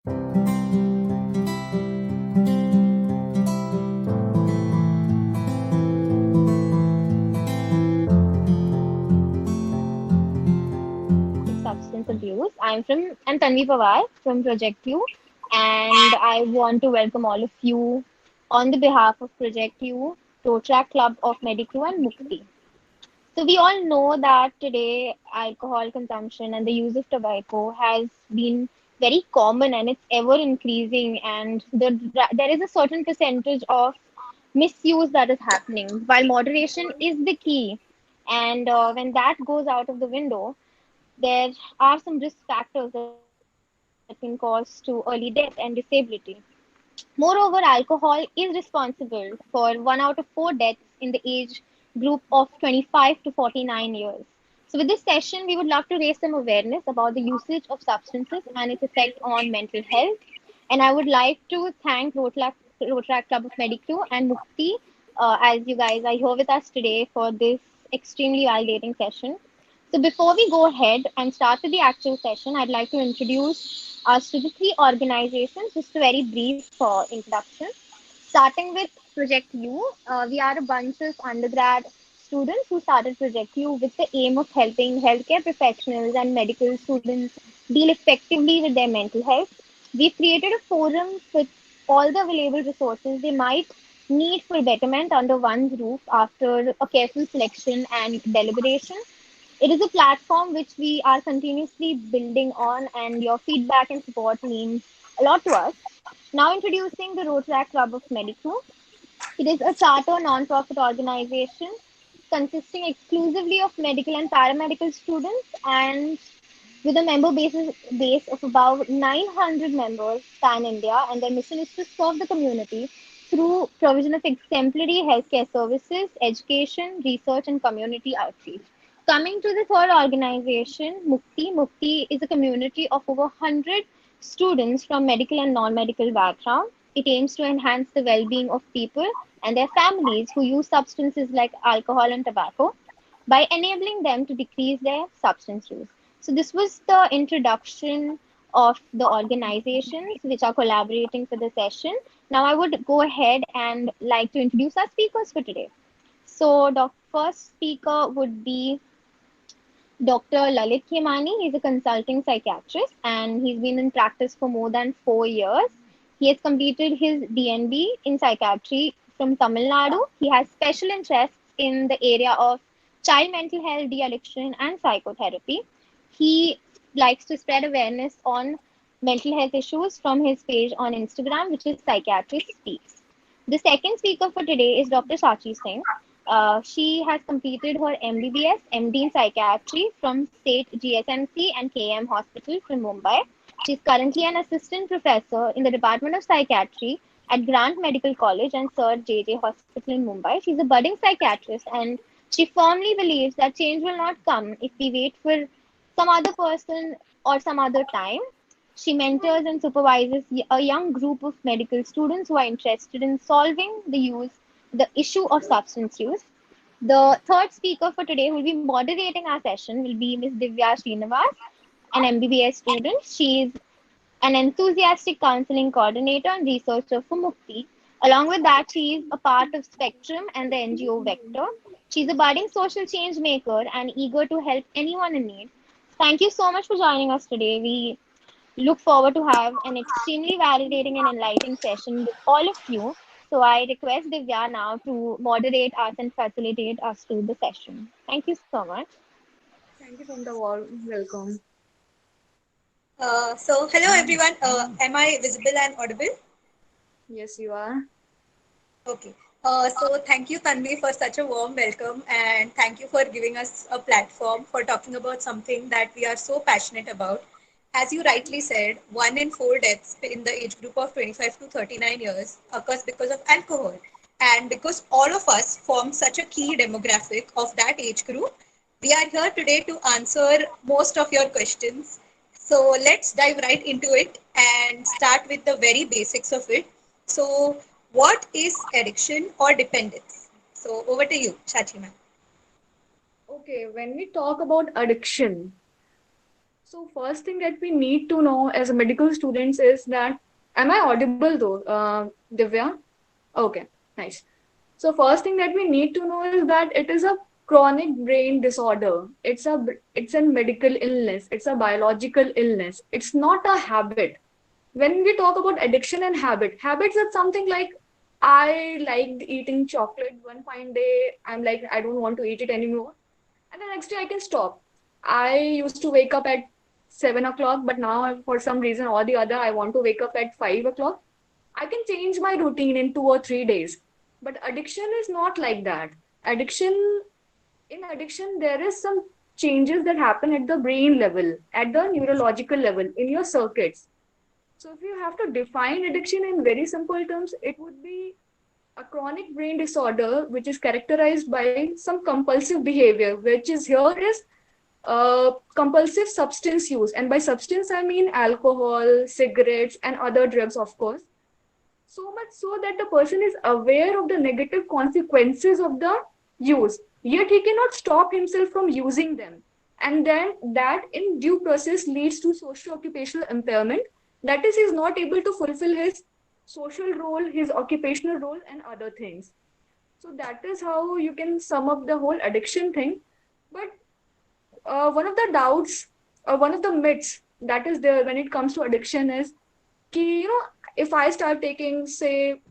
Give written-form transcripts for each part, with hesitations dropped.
Substance abuse. I'm Tanvi Pawar from Project U, and I want to welcome all of you on the behalf of Project U, Rotaract Club of Medicrew and Mukti. So we all know that today alcohol consumption and the use of tobacco has been very common and it's ever increasing, and there is a certain percentage of misuse that is happening. While moderation is the key, and when that goes out of the window, there are some risk factors that can cause to early death and disability. Moreover, alcohol is responsible for 1 out of 4 deaths in the age group of 25 to 49 years. So, with this session, we would love to raise some awareness about the usage of substances and its effect on mental health. And I would like to thank Rotaract Club of Medicrew and Mukti, as you guys are here with us today for this extremely validating session. So before we go ahead and start with the actual session, I'd like to introduce us to the three organizations, just a very brief introduction. Starting with Project U, we are a bunch of undergrad students who started Project U with the aim of helping healthcare professionals and medical students deal effectively with their mental health. We've created a forum with all the available resources they might need for betterment under one's roof after a careful selection and deliberation. It is a platform which we are continuously building on, and your feedback and support means a lot to us. Now, introducing the Rotaract Club of Medicrew. It is a charter non-profit organization consisting exclusively of medical and paramedical students, and with a base of about 900 members pan India, and their mission is to serve the community through provision of exemplary healthcare services, education, research, and community outreach. Coming to the third organization, Mukti. Mukti is a community of over 100 students from medical and non-medical background. It aims to enhance the well-being of people and their families who use substances like alcohol and tobacco by enabling them to decrease their substance use. So, this was the introduction of the organizations which are collaborating for the session. Now, I would go ahead and like to introduce our speakers for today. So, the first speaker would be Dr. Lalit Khemani. He's a consulting psychiatrist and he's been in practice for more than 4 years. He has completed his DNB in psychiatry from Tamil Nadu. He has special interests in the area of child mental health, de addiction, and psychotherapy. He likes to spread awareness on mental health issues from his page on Instagram, which is Psychiatrist Speaks. The second speaker for today is Dr. Sachi Singh. She has completed her MBBS, MD in Psychiatry from State GSMC and KM Hospital from Mumbai. She is currently an assistant professor in the Department of Psychiatry at Grant Medical College and Sir JJ Hospital in Mumbai. She's a budding psychiatrist and she firmly believes that change will not come if we wait for some other person or some other time. She mentors and supervises a young group of medical students who are interested in solving the issue of substance use. The third speaker for today who will be moderating our session will be Ms. Divya Srinivas, an MBBS student. She is an enthusiastic counseling coordinator and researcher for Mukti. Along with that, she is a part of Spectrum and the NGO Vector. She's a budding social change maker and eager to help anyone in need. Thank you so much for joining us today. We look forward to have an extremely validating and enlightening session with all of you. So I request Divya now to moderate us and facilitate us through the session. Thank you so much. Thank you for the warm welcome. Hello everyone. Am I visible and audible? Yes, you are. Okay. Thank you, Tanvi, for such a warm welcome, and thank you for giving us a platform for talking about something that we are so passionate about. As you rightly said, 1 in 4 deaths in the age group of 25 to 39 years occurs because of alcohol. And because all of us form such a key demographic of that age group, we are here today to answer most of your questions. So let's dive right into it and start with the very basics of it. So, what is addiction or dependence? So, over to you, Chachi ma'am. Okay, when we talk about addiction, So first thing that we need to know as a medical students is that, am I audible though, Divya? Okay, nice. So first thing that we need to know is that it is a chronic brain disorder. It's a medical illness. It's a biological illness. It's not a habit. When we talk about addiction and habits are something like, I liked eating chocolate one fine day. I'm like, I don't want to eat it anymore. And the next day I can stop. I used to wake up at 7 o'clock, but now for some reason or the other, I want to wake up at 5 o'clock. I can change my routine in 2 or 3 days. But addiction is not like that. Addiction, in addiction, there is some changes that happen at the brain level, at the neurological level, in your circuits. So if you have to define addiction in very simple terms, it would be a chronic brain disorder which is characterized by some compulsive behavior, which is here is compulsive substance use. And by substance, I mean alcohol, cigarettes, and other drugs, of course. So much so that the person is aware of the negative consequences of the use, yet he cannot stop himself from using them. And then that in due process leads to socio-occupational impairment. That is, he is not able to fulfill his social role, his occupational role, and other things. So that is how you can sum up the whole addiction thing. But one of the doubts or one of the myths that is there when it comes to addiction is कि, if I start taking, say,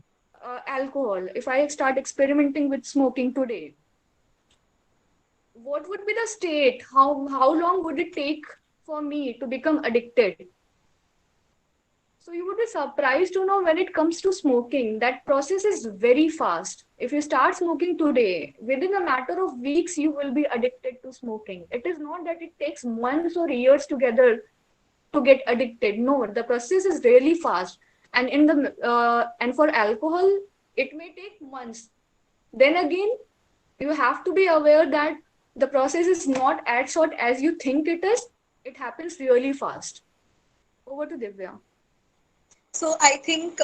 alcohol, if I start experimenting with smoking today, what would be the state? How long would it take for me to become addicted? So you would be surprised to know when it comes to smoking, that process is very fast. If you start smoking today, within a matter of weeks, you will be addicted to smoking. It is not that it takes months or years together to get addicted. No, the process is really fast. And for alcohol, it may take months. Then again, you have to be aware that the process is not as short as you think it is. It happens really fast. Over to Divya. So I think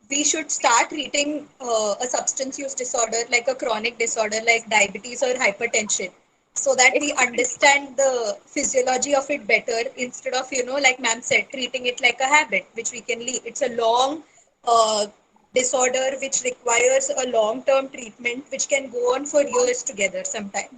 we should start treating a substance use disorder like a chronic disorder like diabetes or hypertension, so that we Exactly. understand the physiology of it better, instead of, like ma'am said, treating it like a habit which we can leave. It's a long uh, disorder which requires a long term treatment which can go on for years together sometimes.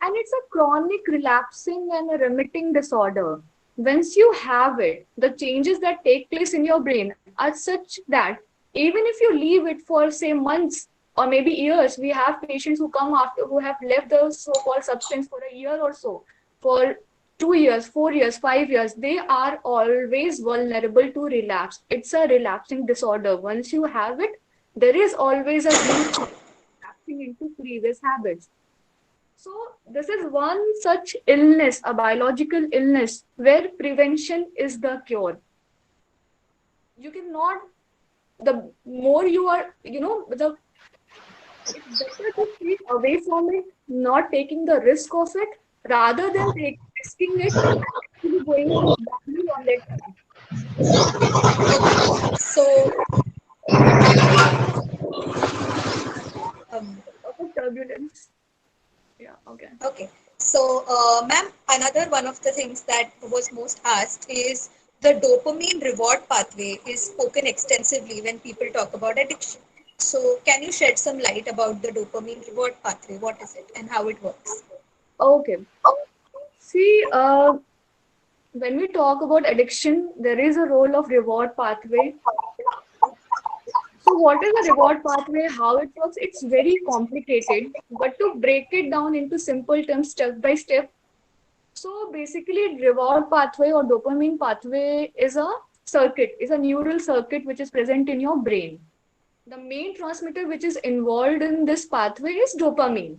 And it's a chronic relapsing and a remitting disorder. Once you have it, the changes that take place in your brain are such that even if you leave it for, say, months or maybe years, we have patients who come after who have left the so-called substance for a year or so, for 2 years, 4 years, 5 years, they are always vulnerable to relapse. It's a relapsing disorder. Once you have it, there is always a huge chance of relapsing into previous habits. So, this is one such illness, a biological illness, where prevention is the cure. You cannot, the more you are, it's better to stay away from it, not taking the risk of it, rather than risking it and actually going badly on that path. So um, Of turbulence. Yeah, okay. Okay. So, ma'am, another one of the things that was most asked is the dopamine reward pathway is spoken extensively when people talk about addiction. So, can you shed some light about the dopamine reward pathway? What is it and how it works? Okay. See, when we talk about addiction, there is a role of reward pathway. So, what is the reward pathway? How it works? It's very complicated, but to break it down into simple terms, step by step. So, basically, reward pathway or dopamine pathway is a circuit, is a neural circuit which is present in your brain. The main transmitter which is involved in this pathway is dopamine.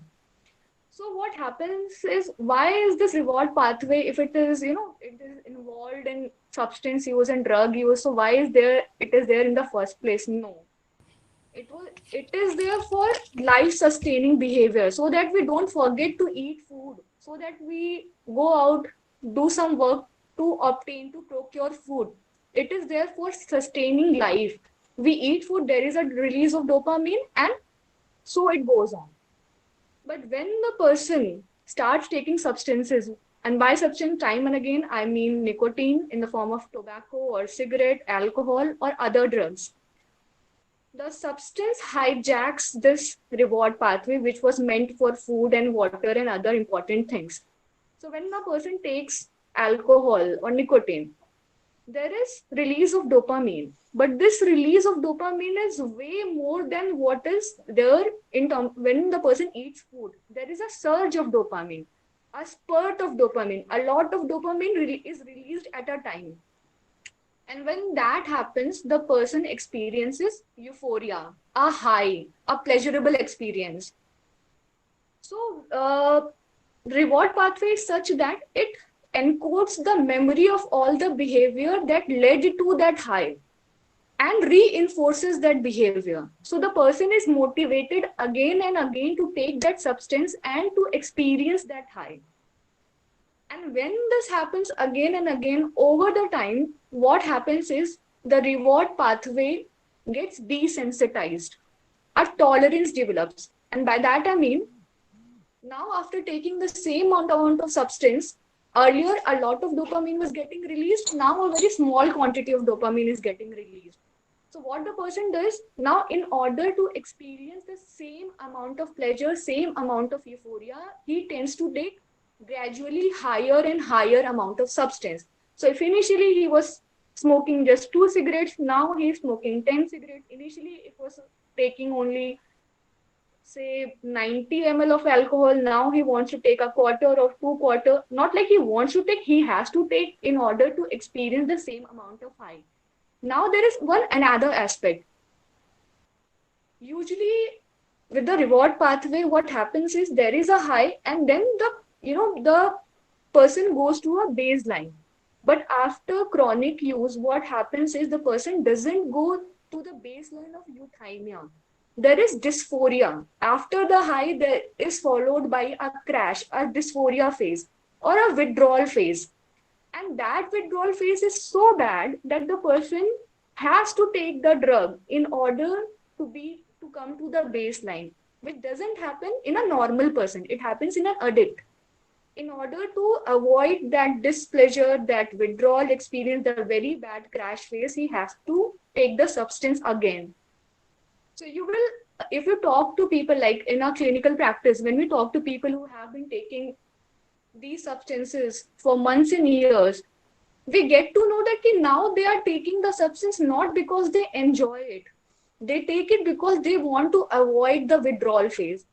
So what happens is, why is this reward pathway, if it is, it is involved in substance use and drug use, so why is there it is there in the first place? No. It is there for life sustaining behavior, so that we don't forget to eat food, so that we go out, do some work to obtain, to procure food. It is there for sustaining life. We eat food, there is a release of dopamine, and so it goes on. But when the person starts taking substances, And by substance, time and again, I mean nicotine in the form of tobacco or cigarette, alcohol, or other drugs. The substance hijacks this reward pathway, which was meant for food and water and other important things. So, when a person takes alcohol or nicotine, there is release of dopamine, but this release of dopamine is way more than what is there in term when the person eats food. There is a surge of dopamine, a spurt of dopamine, a lot of dopamine is released at a time. And when that happens, the person experiences euphoria, a high, a pleasurable experience. So, reward pathway is such that it encodes the memory of all the behavior that led to that high and reinforces that behavior. So the person is motivated again and again to take that substance and to experience that high. And when this happens again and again over the time, what happens is the reward pathway gets desensitized. A tolerance develops. And by that I mean, now after taking the same amount of substance, earlier a lot of dopamine was getting released, now a very small quantity of dopamine is getting released. So what the person does now, in order to experience the same amount of pleasure, same amount of euphoria, he tends to take gradually higher and higher amount of substance. So if initially he was smoking just 2 cigarettes, now he is smoking 10 cigarettes. Initially it was taking only say 90 ml of alcohol. Now he wants to take a quarter or 2 quarter. Not like he wants to take, he has to take in order to experience the same amount of high. Now there is one another aspect. Usually with the reward pathway, what happens is there is a high and then the person goes to a baseline. But after chronic use, what happens is the person doesn't go to the baseline of euthymia. There is dysphoria. After the high, there is followed by a crash, a dysphoria phase, or a withdrawal phase. And that withdrawal phase is so bad that the person has to take the drug in order to come to the baseline, which doesn't happen in a normal person. It happens in an addict. In order to avoid that displeasure, that withdrawal experience, the very bad crash phase, he has to take the substance again. So you will, if you talk to people like in our clinical practice, when we talk to people who have been taking these substances for months and years, we get to know that now they are taking the substance not because they enjoy it. They take it because they want to avoid the withdrawal phase.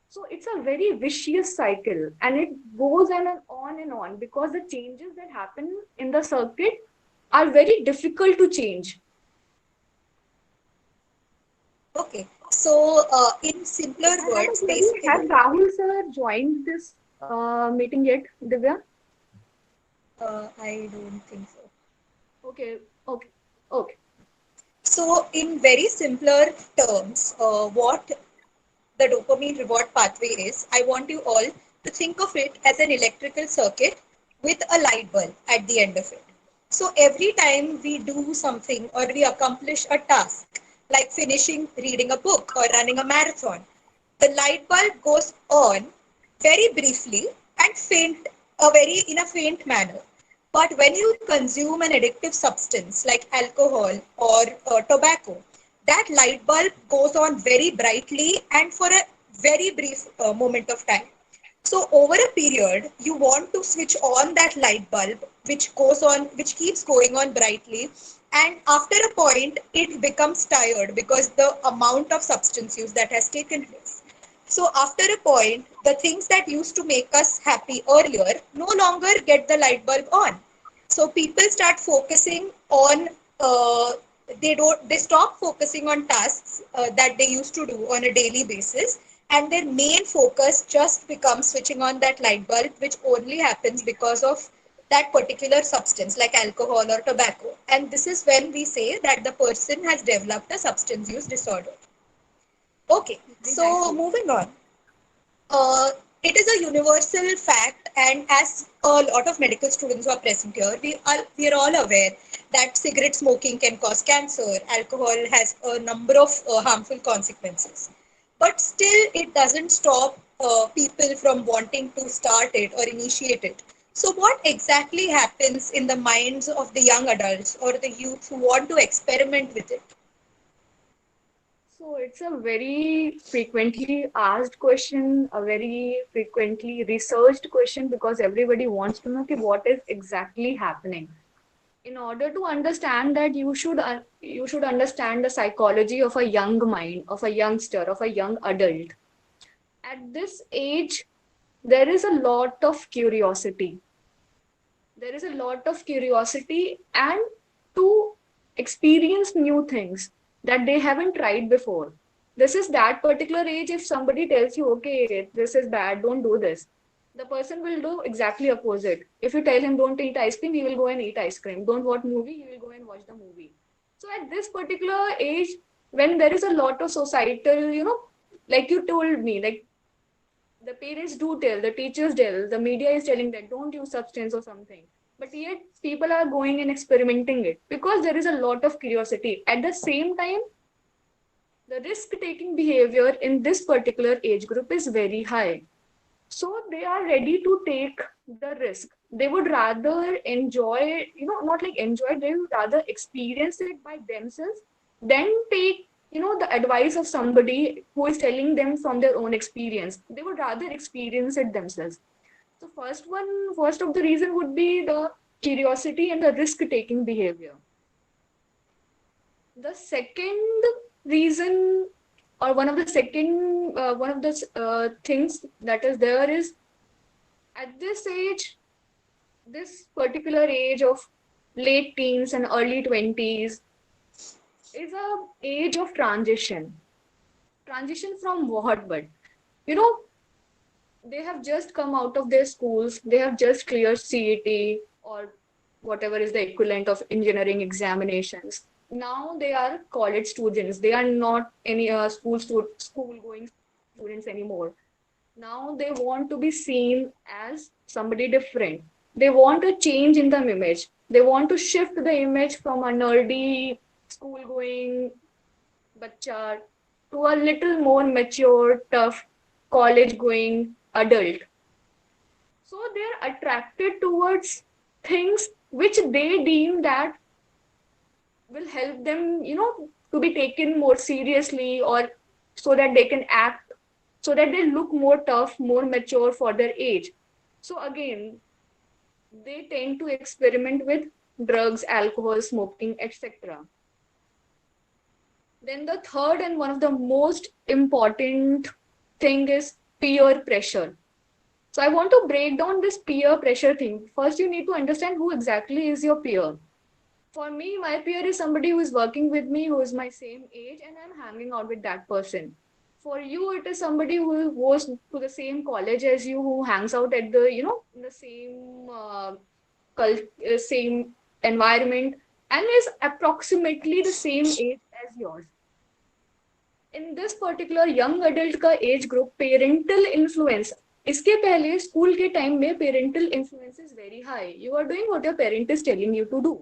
So it's a very vicious cycle and it goes on and on because the changes that happen in the circuit are very difficult to change. Okay, so in simpler words, basically, Has Rahul sir joined this meeting yet, Divya? I don't think so. Okay. So, in very simpler terms, what the dopamine reward pathway is, I want you all to think of it as an electrical circuit with a light bulb at the end of it. So, every time we do something or we accomplish a task, like finishing reading a book or running a marathon, the light bulb goes on very briefly and in a faint manner. But when you consume an addictive substance like alcohol or tobacco, that light bulb goes on very brightly and for a very brief moment of time. So over a period, you want to switch on that light bulb, which keeps going on brightly. And after a point, it becomes tired because the amount of substance use that has taken place. So after a point, the things that used to make us happy earlier no longer get the light bulb on. So people start focusing on they stop focusing on tasks that they used to do on a daily basis, and their main focus just becomes switching on that light bulb, which only happens because of that particular substance like alcohol or tobacco. And this is when we say that the person has developed a substance use disorder. Okay, so moving on. It is a universal fact, and as a lot of medical students who are present here, we are all aware that cigarette smoking can cause cancer. Alcohol has a number of harmful consequences, but still, it doesn't stop people from wanting to start it or initiate it. So, what exactly happens in the minds of the young adults or the youth who want to experiment with it? So it's a very frequently asked question, a very frequently researched question because everybody wants to know कि what is exactly happening. In order to understand that, you should understand the psychology of a young mind, of a youngster, of a young adult. At this age, there is a lot of curiosity. There is a lot of curiosity and to experience new things that they haven't tried before. This is that particular age. If somebody tells you, okay, this is bad, don't do this, the person will do exactly opposite. If you tell him don't eat ice cream, he will go and eat ice cream. Don't watch movie, he will go and watch the movie. So at this particular age, when there is a lot of societal, like you told me, like the parents do tell, the teachers tell, the media is telling that don't use substance or something. But yet people are going and experimenting it because there is a lot of curiosity. At the same time, the risk taking behavior in this particular age group is very high. So they are ready to take the risk. They would rather enjoy, not like enjoy, they would rather experience it by themselves than take, the advice of somebody who is telling them from their own experience. They would rather experience it themselves. So first of the reason would be the curiosity and the risk taking behavior. The second reason, or one of the things that is there is at this age, this particular age of late teens and early 20s is a age of transition. Transition from what? But you know, they have just come out of their schools, they have just cleared CET or whatever is the equivalent of engineering examinations. Now they are college students. They are not any school going students anymore. Now they want to be seen as somebody different. They want a change in the image. They want to shift the image from a nerdy school going bacha to a little more mature, tough, college going adult. So they're attracted towards things which they deem that will help them, to be taken more seriously, or so that they can act, so that they look more tough, more mature for their age. So again, they tend to experiment with drugs, alcohol, smoking, etc. Then the third and one of the most important thing is peer pressure. So I want to break down this peer pressure thing. First, you need to understand who exactly is your peer. For me, my peer is somebody who is working with me, who is my same age, and I'm hanging out with that person. For you, it is somebody who goes to the same college as you, who hangs out at the, in the same same environment, and is approximately the same age as yours. In this particular young adult का age group, parental influence, इसके पहले school के time में parental influence is very high. You are doing what your parent is telling you to do.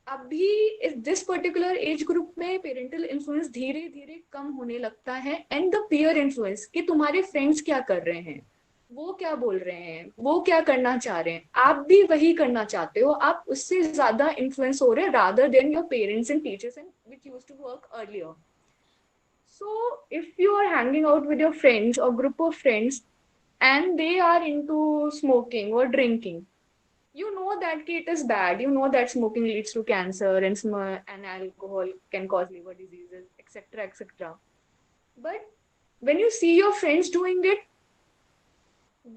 अभी इस this particular age group में parental influence धीरे धीरे कम होने लगता है, एंड द पीयर इन्फ्लुएंस कि तुम्हारे फ्रेंड्स क्या कर रहे हैं, वो क्या बोल रहे हैं, वो क्या करना चाह रहे हैं, आप भी वही करना चाहते हो, आप उससे ज्यादा इन्फ्लुएंस हो रहे हैं rather than your parents and teachers and which used to work earlier. So if you are hanging out with your friends or group of friends and they are into smoking or drinking, you know that it is bad. You know that smoking leads to cancer, and alcohol can cause liver diseases, etc., etc. But when you see your friends doing it,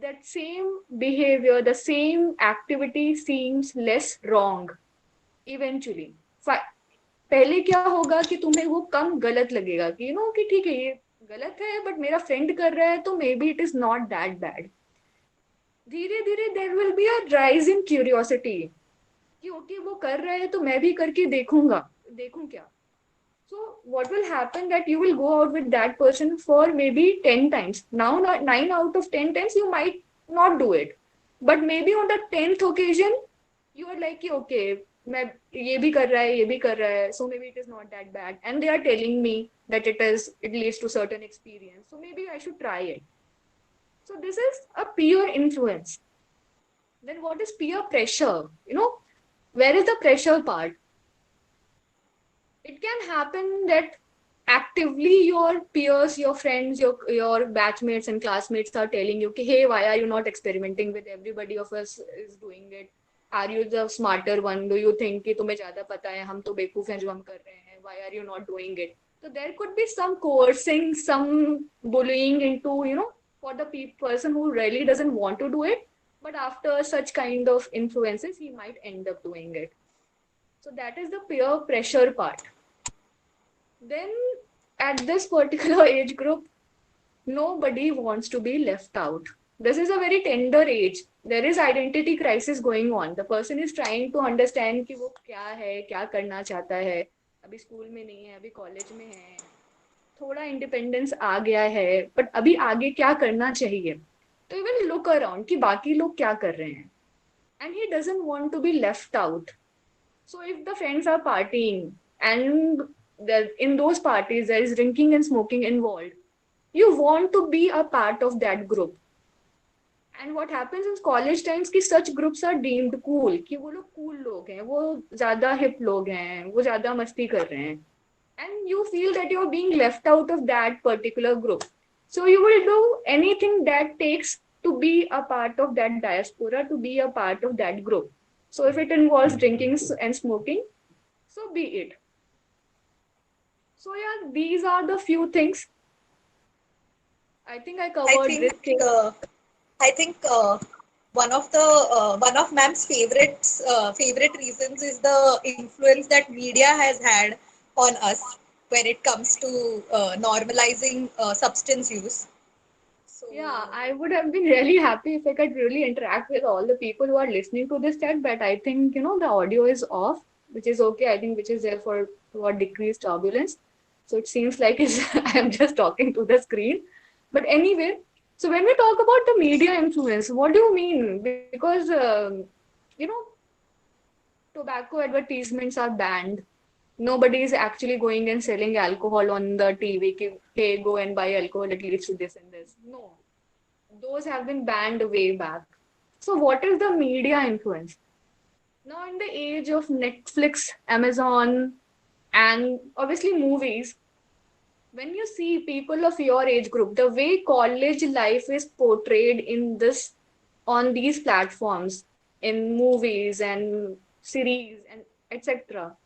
that same behavior, the same activity seems less wrong eventually. पहले क्या होगा कि तुम्हें वो कम गलत लगेगा कि कि ठीक है ये गलत है बट मेरा फ्रेंड कर रहा है तो maybe it is not that bad. धीरे धीरे there will be a rise in curiosity कि ओके वो कर रहा है तो मैं भी करके देखूं क्या. So what will happen that you will go out with that person for maybe 10 times. Now 9 out of 10 times you might not do it. But maybe on the 10th occasion you are like okay मैं ये भी कर रहा है ये भी कर रहा है, so maybe it is not that bad and they are telling me that it leads to certain experience, so maybe I should try it. So this is a peer influence. Then what is peer pressure? Where is the pressure part? It can happen that actively your peers, your friends, your batchmates and classmates are telling you, okay, hey, why are you not experimenting with everybody of us is doing it? Are you the smarter one? Do you think कि तुम्हें ज़्यादा पता है हम तो बेवकूफ हैं जो हम कर रहे हैं? Why are you not doing it? So there could be some coercing, some bullying into, for the person who really doesn't want to do it, but after such kind of influences, he might end up doing it. So that is the peer pressure part. Then at this particular age group, nobody wants to be left out. This is a very tender age. There is identity crisis going on. The person is trying to understand कि वो क्या है, क्या करना चाहता है. अभी school में नहीं है, अभी कॉलेज में है. थोड़ा इंडिपेंडेंस आ गया है, बट अभी आगे क्या करना चाहिए. तो he will look around कि बाकी लोग क्या कर रहे हैं. And he doesn't want to be left out. So if the friends are partying and in those parties there is drinking and smoking involved, you want to be a part of that group. And what happens in college times कि such groups are deemed cool, कि वो लोग cool लोग हैं, वो ज़्यादा hip लोग हैं, वो ज़्यादा मस्ती कर रहे हैं. And you feel that you're being left out of that particular group. So you will do anything that takes to be a part of that diaspora, to be a part of that group. So if it involves drinking and smoking, so be it. So yeah, these are the few things. I think I I covered think this thing. I think one of ma'am's favorite reasons is the influence that media has had on us when it comes to normalizing substance use. So Yeah, I would have been really happy if I could really interact with all the people who are listening to this chat, but I think, the audio is off, which is okay. I think which is there for decreased turbulence. So it seems like I'm just talking to the screen. But anyway, so when we talk about the media influence, what do you mean? Because, you know, tobacco advertisements are banned. Nobody is actually going and selling alcohol on the TV. Ki, hey, go and buy alcohol, it leads to this and this. No, those have been banned way back. So, what is the media influence? Now, in the age of Netflix, Amazon, and obviously movies, when you see people of your age group, the way college life is portrayed on these platforms, in movies and series and etc.,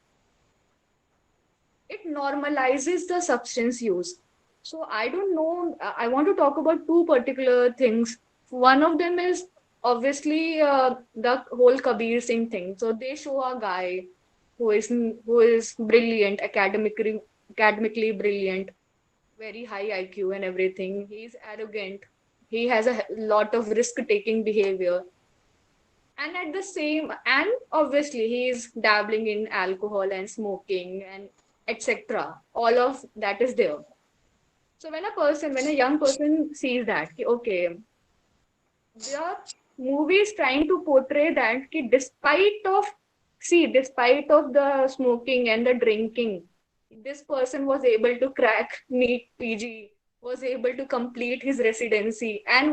it normalizes the substance use. So I don't know. I want to talk about two particular things. One of them is obviously the whole Kabir Singh thing. So they show a guy who is brilliant, academically brilliant, very high IQ and everything. He's arrogant. He has a lot of risk-taking behavior, and at the same and obviously he is dabbling in alcohol and smoking and etc. All of that is there. So when a young person sees that, okay, the movie is trying to portray that despite of the smoking and the drinking, this person was able to crack NEET PG, was able to complete his residency, and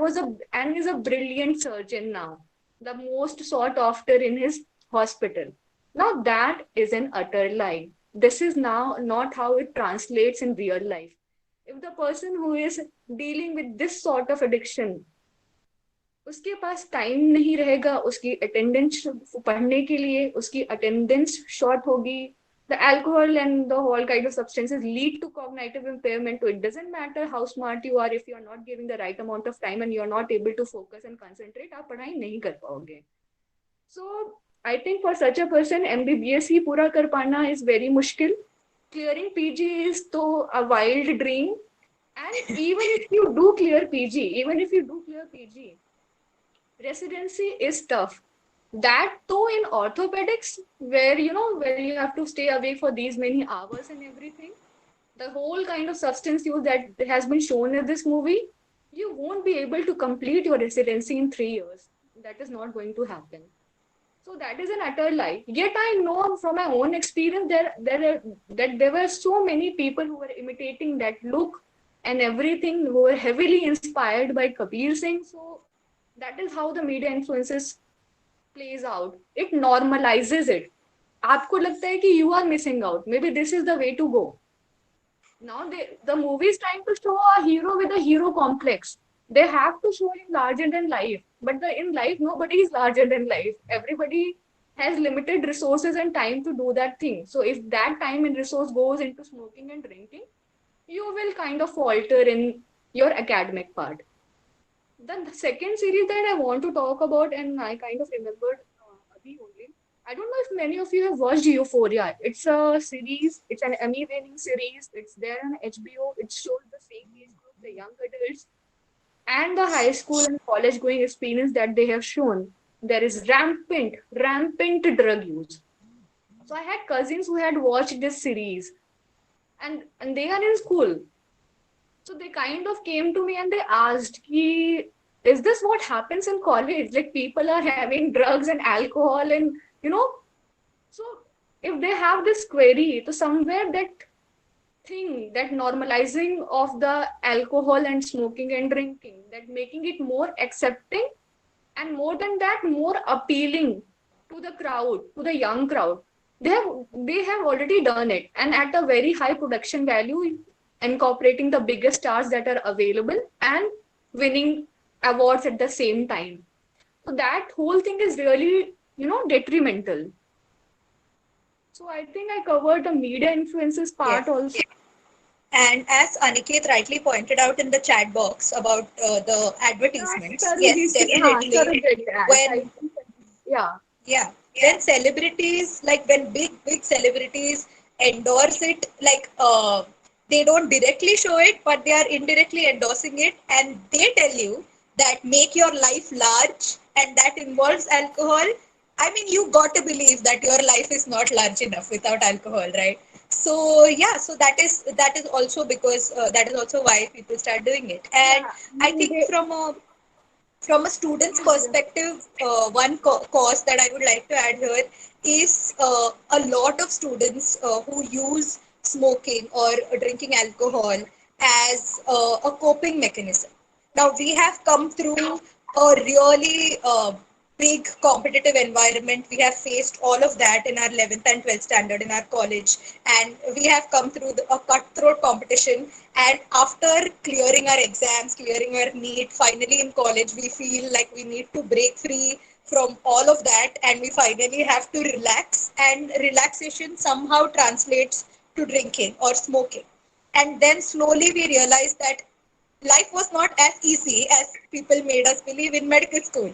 is a brilliant surgeon now, the most sought after in his hospital. Now that is an utter lie. This is now not how it translates in real life. If the person who is dealing with this sort of addiction, उसके पास time नहीं रहेगा उसकी attendance पढ़ने के लिए, उसकी attendance short होगी. The alcohol and the whole kind of substances lead to cognitive impairment. So it doesn't matter how smart you are, if you are not giving the right amount of time and you are not able to focus and concentrate, आप पढ़ाई नहीं कर पाओगे. So I think for such a person, MBBS ही पूरा कर पाना is very मुश्किल. Clearing PG is तो a wild dream. And even if you do clear PG, residency is tough. That too in orthopedics, where you have to stay awake for these many hours and everything. The whole kind of substance use that has been shown in this movie, you won't be able to complete your residency in 3 years. That is not going to happen. So that is an utter lie. Yet I know from my own experience that there were so many people who were imitating that look and everything, who were heavily inspired by Kabir Singh. So that is how the media influences plays out, it normalizes it. आपको लगता है कि you are missing out. Maybe this is the way to go. Now the movie is trying to show a hero with a hero complex. They have to show him larger than life, but in life nobody is larger than life. Everybody has limited resources and time to do that thing. So if that time and resource goes into smoking and drinking, you will kind of falter in your academic part. Then the second series that I want to talk about, and I kind of remembered Abhi only. I don't know if many of you have watched Euphoria. It's a series, it's an Emmy winning series. It's there on HBO. It shows the same age group, the young adults, and the high school and college going experience that they have shown. There is rampant drug use. So I had cousins who had watched this series, and they are in school. So they kind of came to me and they asked, Ki, is this what happens in college? Like people are having drugs and alcohol and, you know, so if they have this query, so somewhere that thing, that normalizing of the alcohol and smoking and drinking, that making it more accepting and more than that, more appealing to the crowd, to the young crowd. They have already done it, and at a very high production value, incorporating the biggest stars that are available and winning awards at the same time. So that whole thing is really, detrimental. So I think I covered the media influences part Yes. also. And as Aniket rightly pointed out in the chat box about the Yeah, advertisements, yes, surrogate, definitely. surrogate ads. When Yeah, Yeah, when celebrities, like when big celebrities endorse it, like they don't directly show it, but they are indirectly endorsing it, and they tell you that make your life large, and that involves alcohol. I mean, you got to believe that your life is not large enough without alcohol, right? So yeah, so that is also because that is also why people start doing it. And yeah. I think They, from a student's perspective, one cause that I would like to add here is a lot of students who use smoking or drinking alcohol as a coping mechanism. Now, we have come through a really big competitive environment. We have faced all of that in our 11th and 12th standard in our college, and we have come through a cutthroat competition. And after clearing our exams, clearing our NEET, finally in college, we feel like we need to break free from all of that, and we finally have to relax. And relaxation somehow translates to drinking or smoking. And then slowly we realize that life was not as easy as people made us believe in medical school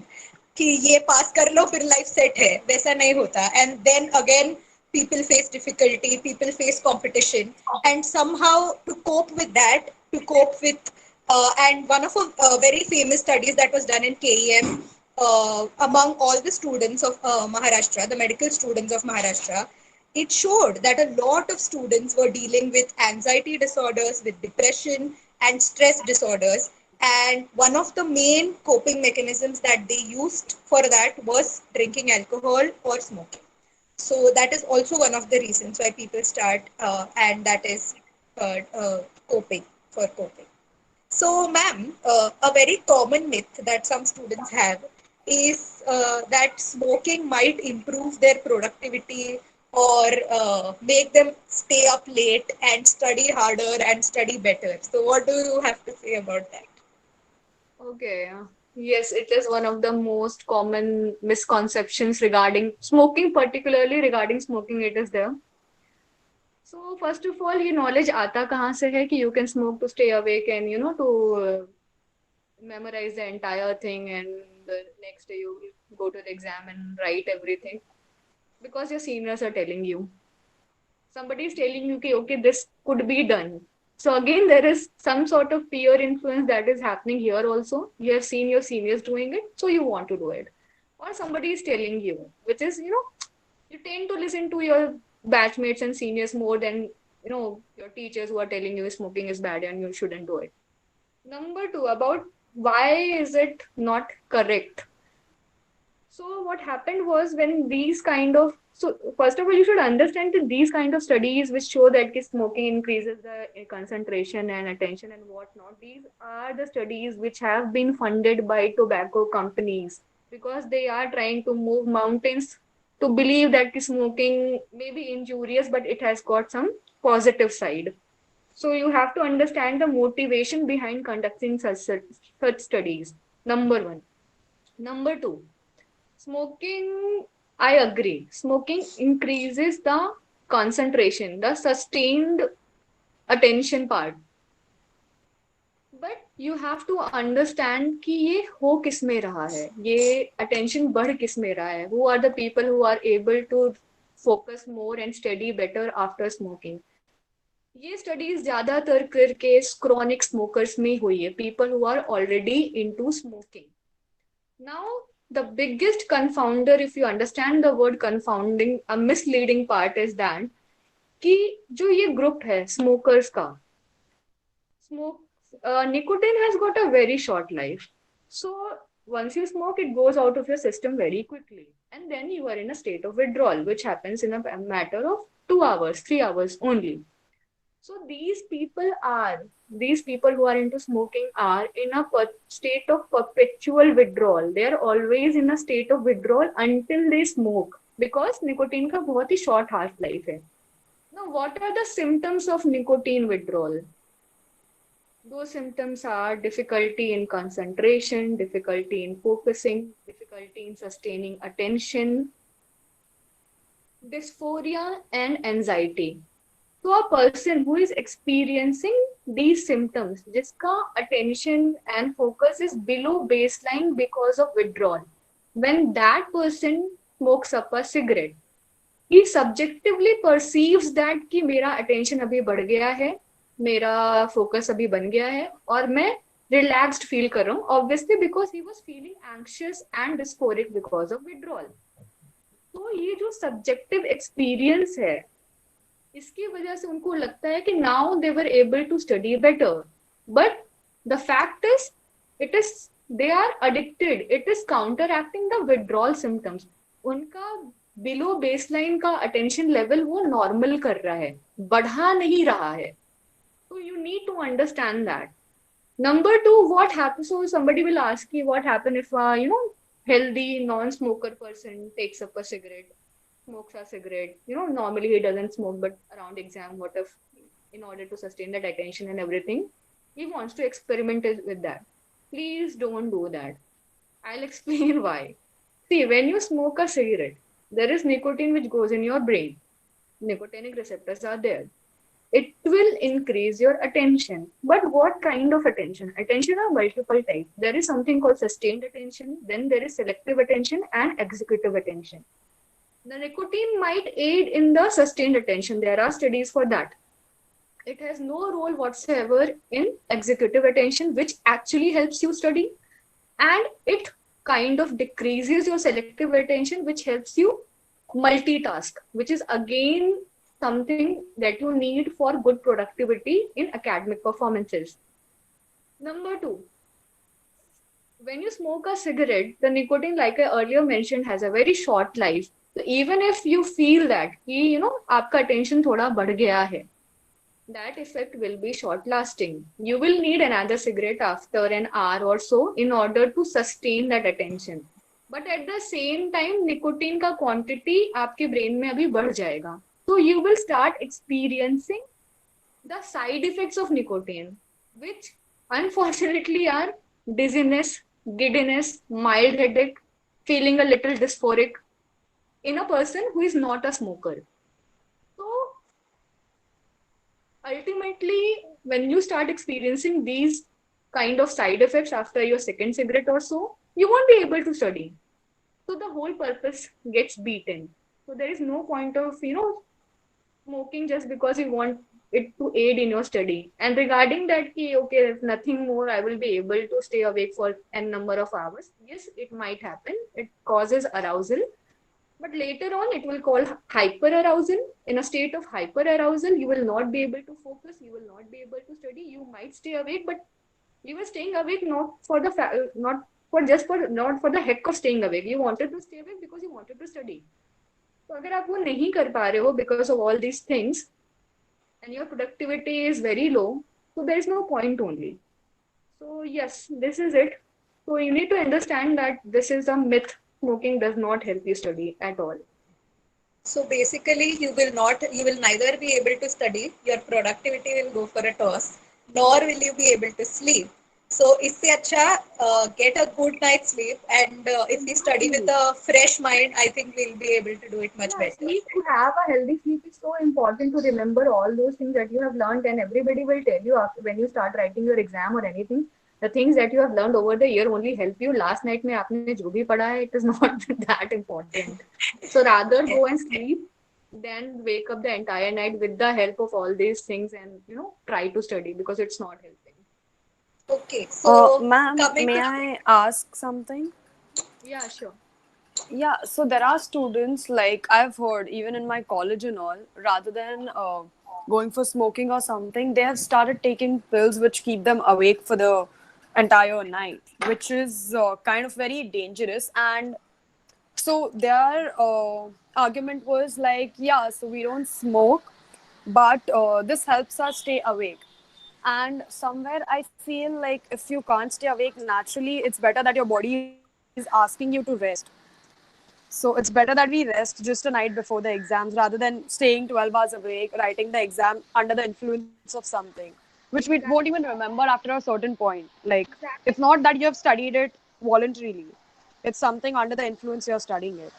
कि ये पास कर लो फिर life set है वैसा नहीं होता and then again people face difficulty, people face competition, and somehow to cope with that, to cope with and one of a very famous studies that was done in KEM among all the students of Maharashtra, the medical students of Maharashtra, it showed that a lot of students were dealing with anxiety disorders, with depression and stress disorders. And one of the main coping mechanisms that they used for that was drinking alcohol or smoking. So that is also one of the reasons why people start, and that is coping, for coping. So, ma'am, a very common myth that some students have is that smoking might improve their productivity or make them stay up late and study harder and study better. So, what do you have to say about that? okay. Yes, it is one of the most common misconceptions regarding smoking, particularly regarding smoking, it is there. So first of all, ये knowledge आता कहाँ से है कि you can smoke to stay awake and to memorize the entire thing, and the next day you will go to the exam and write everything because your seniors are telling you. Somebody is telling you कि okay, this could be done. So again, there is some sort of peer influence that is happening here also. You have seen your seniors doing it, so you want to do it. Or somebody is telling you, which is, you tend to listen to your batchmates and seniors more than, your teachers who are telling you smoking is bad and you shouldn't do it. Number two, about why is it not correct? So what happened was when these kind of so first of all, you should understand that these kind of studies which show that smoking increases the concentration and attention and whatnot, these are the studies which have been funded by tobacco companies. because they are trying to move mountains to believe that smoking may be injurious, but it has got some positive side. So you have to understand the motivation behind conducting such studies. Number one. Number two, smoking, I agree. Smoking increases the concentration, the sustained attention part. But you have to understand कि ये हो किस में रहा है, ये attention बढ़ किस में रहा है, who are the people who are able to focus more and study better after smoking. ये स्टडीज ज्यादातर करके क्रॉनिक स्मोकर्स में हुई है, people who are already into smoking. Now the biggest confounder, if you understand the word confounding, a misleading part is that कि जो ये group है स्मोकर्स का, smoke nicotine has got a very short life. So once you smoke, it goes out of your system very quickly, and then you are in a state of withdrawal, which happens in a matter of 2 hours, 3 hours only. So these people who are into smoking are in a state of perpetual withdrawal. They are always in a state of withdrawal until they smoke, because nicotine का बहुत ही short half life है. Now, what are the symptoms of nicotine withdrawal? Those symptoms are difficulty in concentration, difficulty in focusing, difficulty in sustaining attention, dysphoria, and anxiety. So a person who is experiencing these symptoms, jiska attention and focus is below baseline because of withdrawal, when that person smokes up a cigarette, he subjectively perceives that कि मेरा attention अभी बढ़ गया है, मेरा focus अभी बन गया है और मैं रिलैक्स्ड फील कर रहा हूँ, obviously because he was feeling anxious and dysphoric because of withdrawal. तो ये जो सब्जेक्टिव एक्सपीरियंस है, इसकी वजह से उनको लगता है कि now they were able to study better, but the fact is it is they are addicted, it is counter acting the withdrawal symptoms. उनका बिलो बेसलाइन का अटेंशन लेवल वो नॉर्मल कर रहा है, बढ़ा नहीं रहा है. So you need to understand that. Number two, what happens? So somebody will ask you what happens if healthy non-smoker person takes up a cigarette, smokes a cigarette. Normally he doesn't smoke, but around exam, what if in order to sustain that attention and everything, he wants to experiment with that. Please don't do that. I'll explain why. See, when you smoke a cigarette, there is nicotine which goes in your brain. Nicotinic receptors are there. It will increase your attention. But what kind of attention? Attention are multiple types. There is something called sustained attention, then there is selective attention and executive attention. The nicotine might aid in the sustained attention. There are studies for that. It has no role whatsoever in executive attention, which actually helps you study. And it kind of decreases your selective attention, which helps you multitask, which is again something that you need for good productivity in academic performances. Number two, when you smoke a cigarette, the nicotine, like I earlier mentioned, has a very short life. So even if you feel that आपका attention थोड़ा बढ़ गया है, that effect will be short lasting. You will need another cigarette after an hour or so in order to sustain that attention. But at the same time, nicotine का quantity आपके brain में अभी बढ़ जाएगा. So you will start experiencing the side effects of nicotine, which unfortunately are dizziness, giddiness, mild headache, feeling a little dysphoric in a person who is not a smoker. So ultimately, when you start experiencing these kind of side effects after your second cigarette or so, you won't be able to study. So the whole purpose gets beaten. So there is no point of smoking just because you want it to aid in your study. And regarding that, okay, if nothing more, I will be able to stay awake for n number of hours. Yes, it might happen. It causes arousal. But later on, it will cause hyperarousal. In a state of hyperarousal, you will not be able to focus. You will not be able to study. You might stay awake, but you were staying awake not for the not for the heck of staying awake. You wanted to stay awake because you wanted to study. तो अगर आप वो नहीं कर पा रहे हो because of all these things and your productivity is very low, so there is no point only. So yes, this is it. So you need to understand that this is a myth. Smoking does not help you study at all. So basically, you will neither be able to study, your productivity will go for a toss, nor will you be able to sleep. So इससे अच्छा get a good night's sleep, and if we study with Exactly. a fresh mind, I think we'll be able to do it much Yeah, better. sleep, to have a healthy sleep is so important to remember all those things that you have learned, and everybody will tell you after when you start writing your exam or anything, the things that you have learned over the year only help you. Last night में आपने जो भी पढ़ा है, it is not that important. So rather Yeah. go and sleep than wake up the entire night with the help of all these things and try to study because it's not helping. Okay, so Ma'am, coming may to I ask something? Yeah, sure. Yeah, so there are students, like I've heard, even in my college and all, rather than going for smoking or something, they have started taking pills which keep them awake for the entire night, which is kind of very dangerous. And so their argument was like, yeah, so we don't smoke, but this helps us stay awake. And somewhere I feel like if you can't stay awake naturally, it's better that your body is asking you to rest. So it's better that we rest just a night before the exams rather than staying 12 hours awake, writing the exam under the influence of something, which we won't even Exactly. remember after a certain point. Like, it's Exactly. not that you have studied it voluntarily, it's something under the influence you're studying it.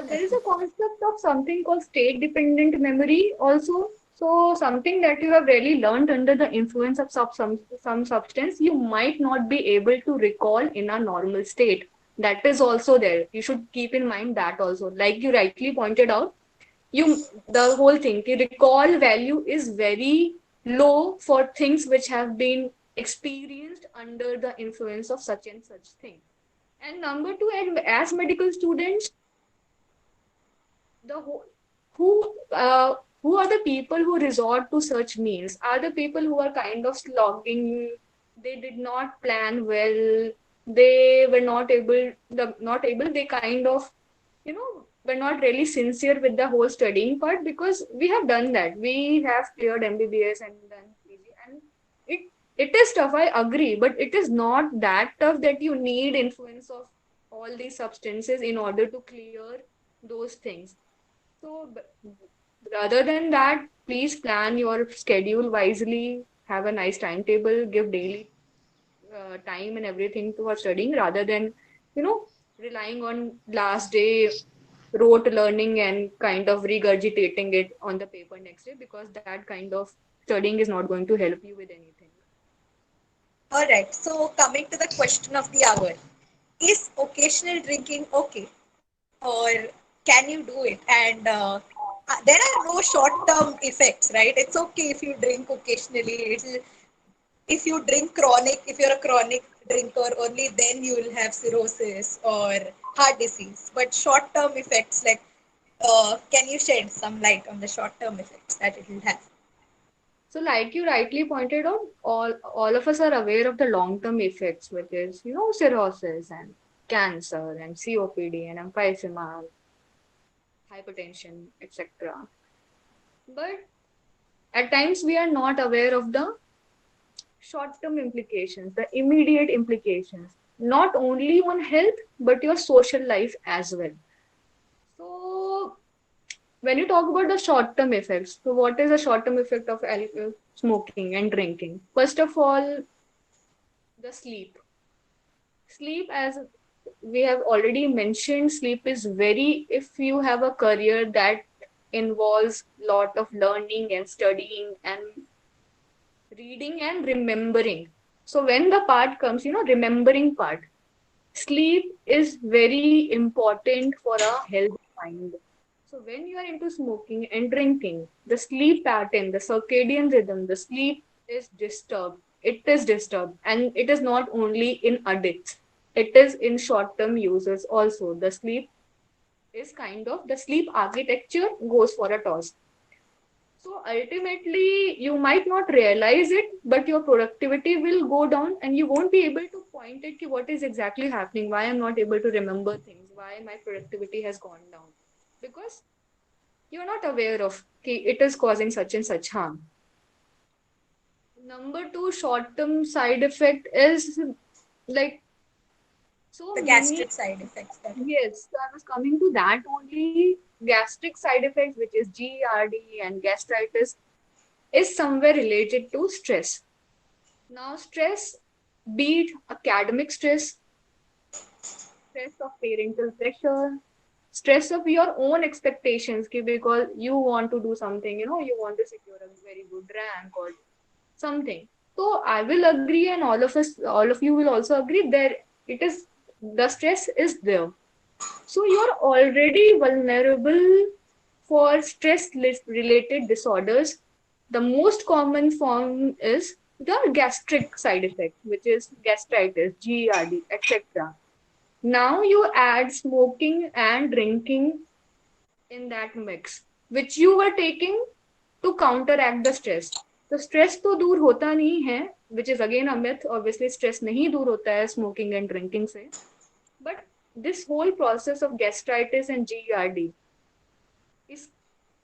There is a concept of something called state dependent memory also. So something that you have really learned under the influence of some substance, you might not be able to recall in a normal state. That is also there. You should keep in mind that also. Like you rightly pointed out, the whole thing, the recall value is very low for things which have been experienced under the influence of such and such thing. And number two, and as medical students, the who are the people who resort to such means are the people who are kind of slogging. They did not plan well. They were not able, they kind of were not really sincere with the whole studying part, because we have done that. We have cleared MBBS and done PG, and it it is tough, I agree, but it is not that tough that you need influence of all these substances in order to clear those things. So, rather than that, please plan your schedule wisely, have a nice timetable, give daily time and everything to our studying rather than, you know, relying on last day rote learning and kind of regurgitating it on the paper next day, because that kind of studying is not going to help you with anything. all right, so coming to the question of the hour, is occasional drinking okay, or can you do it? And there are no short-term effects, right? It's okay if you drink occasionally. If you drink chronic, if you're a chronic drinker, only then you will have cirrhosis or heart disease. But short-term effects, like, can you shed some light on the short-term effects that it will have? So, like you rightly pointed out, all of us are aware of the long-term effects, which is, cirrhosis and cancer and COPD and emphysema, hypertension, etc. But at times we are not aware of the short-term implications, the immediate implications, not only on health but your social life as well. So, when you talk about the short-term effects, so what is the short-term effect of smoking and drinking? First of all, the sleep. Sleep, as we have already mentioned, sleep is very, if you have a career that involves lot of learning and studying and reading and remembering. So when the part comes, remembering part, sleep is very important for a healthy mind. So when you are into smoking and drinking, the sleep pattern, the circadian rhythm, the sleep is disturbed. It is disturbed, and it is not only in addicts. It is in short-term users also. The sleep architecture goes for a toss. So ultimately, you might not realize it, but your productivity will go down and you won't be able to point it to what is exactly happening, why I'm not able to remember things, why my productivity has gone down. Because you're not aware of it is causing such and such harm. Number two short-term side effect is like so The many. gastric side effects that. Yes, so I was coming to that only. Gastric side effects, which is GERD and gastritis, is somewhere related to stress. Now, stress, be it academic stress, stress of parental pressure, stress of your own expectations, because you want to do something, you want to secure a very good rank or something. So I will agree, and all of you will also agree that it is the stress is there. So you're already vulnerable for stress related disorders. The most common form is the gastric side effect, which is gastritis, GERD, etc. Now you add smoking and drinking in that mix, which you were taking to counteract the stress. तो stress तो दूर होता नहीं है, which is again a myth. Obviously, stress नहीं दूर होता है smoking and drinking से. But this whole process of gastritis and GERD is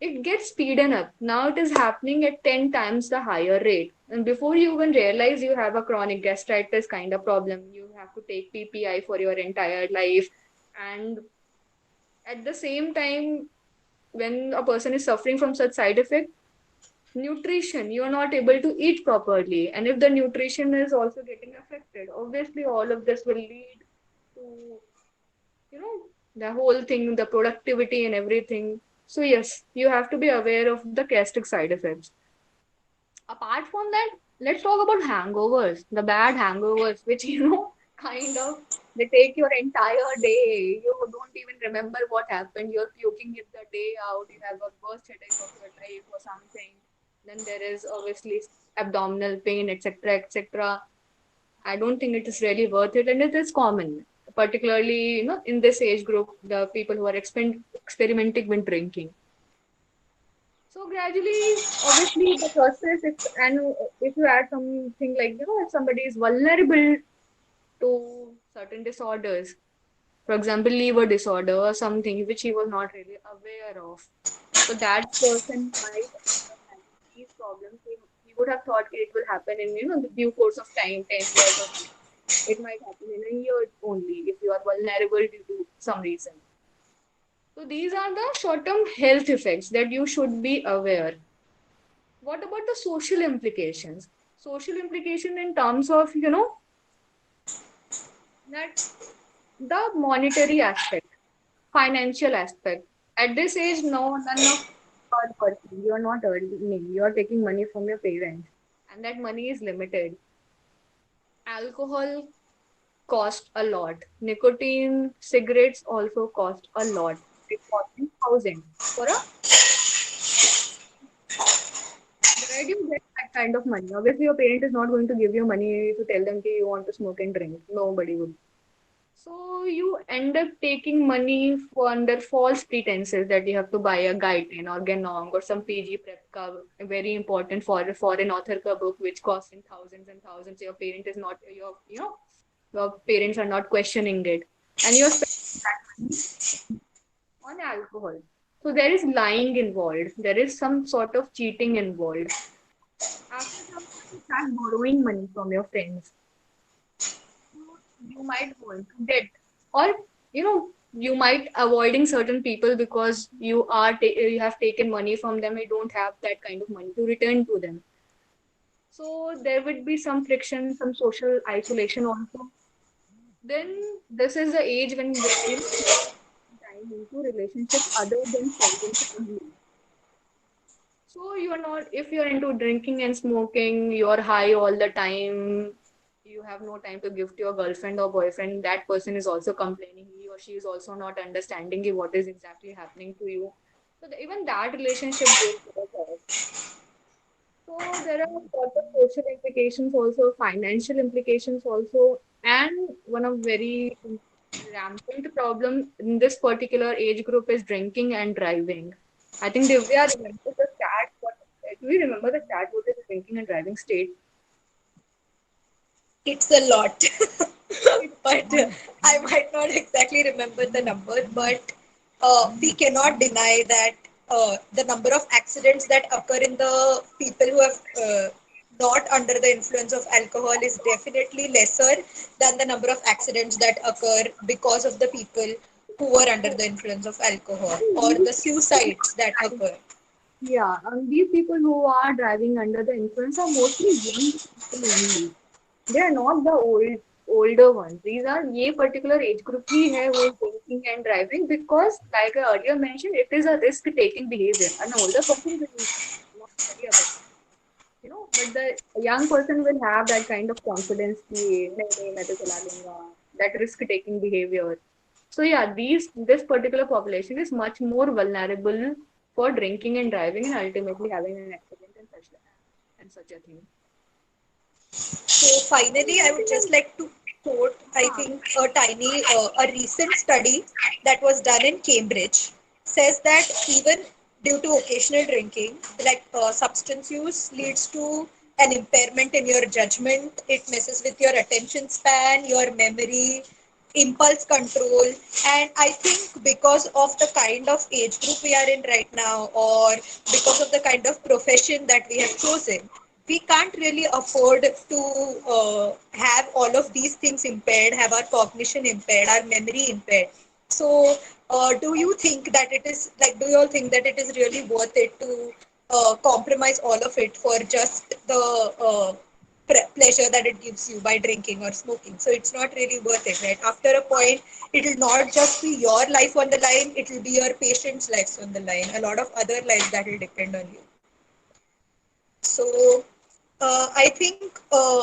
it gets speeded up. Now it is happening at 10 times the higher rate. And before you even realize you have a chronic gastritis kind of problem, you have to take PPI for your entire life. And at the same time, when a person is suffering from such side effect, nutrition, you are not able to eat properly. And if the nutrition is also getting affected, obviously all of this will lead to, the whole thing, the productivity and everything. So yes, you have to be aware of the gastric side effects. Apart from that, let's talk about hangovers, the bad hangovers, which kind of they take your entire day. You don't even remember what happened. You're puking it the day out. You have a worst headache of your life or something. Then there is obviously abdominal pain, etc., etc. I don't think it is really worth it, and it is common, particularly in this age group, the people who are experimenting with drinking. So gradually, obviously, the process, if you add something like if somebody is vulnerable to certain disorders, for example, liver disorder or something which he was not really aware of, so that person might end up having these problems. He would have thought it will happen in the due course of time, 10 years or something. It might happen in a year only if you are vulnerable due to some reason. So these are the short-term health effects that you should be aware. What about the social implications? Social implication in terms of, that the monetary aspect, financial aspect. At this age, no, none of you are working. You are not earning. You are taking money from your parents, and that money is limited. Alcohol cost a lot. Nicotine, cigarettes also cost a lot. It costs in thousands for a. Where do you get that kind of money? Obviously, your parent is not going to give you money to tell them that you want to smoke and drink. Nobody would. So you end up taking money for under false pretenses that you have to buy a Guyton or Genong or some PG prep ka, very important for a foreign author ka book which costs in thousands and thousands. Your parent is not your parents are not questioning it, and you're spending that money on alcohol. So there is lying involved. There is some sort of cheating involved. After some time, you start borrowing money from your friends. You might go into debt, or you might avoiding certain people because you have taken money from them. You don't have that kind of money to return to them. So there would be some friction, some social isolation also. Then this is the age when time into relationships other than friends only. So you are not, if you're into drinking and smoking, you're high all the time, you have no time to give to your girlfriend or boyfriend, that person is also complaining, he or she is also not understanding you what is exactly happening to you. So even that relationship goes to the top. So there are a lot of social implications also, financial implications also, and one of very rampant problem in this particular age group is drinking and driving. I think Divya remembers the stat. Do you remember the stat? What is the drinking and driving state? It's a lot. But I might not exactly remember the number, but we cannot deny that the number of accidents that occur in the people who have not under the influence of alcohol is definitely lesser than the number of accidents that occur because of the people who were under the influence of alcohol or the suicides that occur. Yeah, these people who are driving under the influence are mostly young people only. They are not the older ones. These are ये particular age group ही है वो drinking and driving because like I earlier mentioned, it is a risk taking behavior. An older person will not worry about it, you know, but the young person will have that kind of confidence कि नहीं मैं तो चला लूंगा, that risk taking behavior. So yeah, this particular population is much more vulnerable for drinking and driving and ultimately having an accident and such a thing. So finally, I would just like to quote, I think, a recent study that was done in Cambridge says that even due to occasional drinking, like substance use leads to an impairment in your judgment. It messes with your attention span, your memory, impulse control. And I think because of the kind of age group we are in right now, or because of the kind of profession that we have chosen, we can't really afford to have all of these things impaired, have our cognition impaired, our memory impaired. So, do you think that it is like, do you all think that it is really worth it to compromise all of it for just the pleasure that it gives you by drinking or smoking? So, it's not really worth it, right? After a point, it will not just be your life on the line, it will be your patient's lives on the line, a lot of other lives that will depend on you. So, I think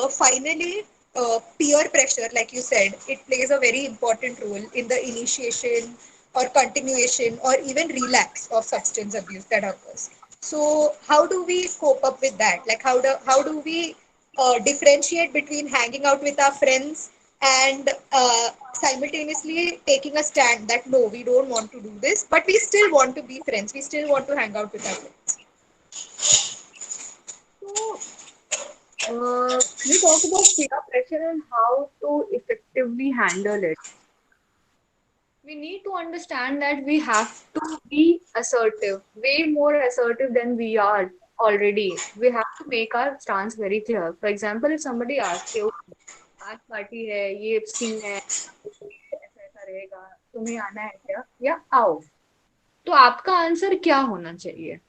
finally, peer pressure, like you said, it plays a very important role in the initiation or continuation or even relapse of substance abuse that occurs. So, how do we cope up with that? Like, how do we differentiate between hanging out with our friends and simultaneously taking a stand that no, we don't want to do this, but we still want to be friends. We still want to hang out with our friends. So when we talk about peer pressure and how to effectively handle it, we need to understand that we have to be assertive, way more assertive than we are already. We have to make our stance very clear. For example, if somebody asks you, आज party है, ये scene है, ऐसा ऐसा रहेगा, तुम्हें आना है क्या? या आओ. तो आपका आंसर क्या होना चाहिए?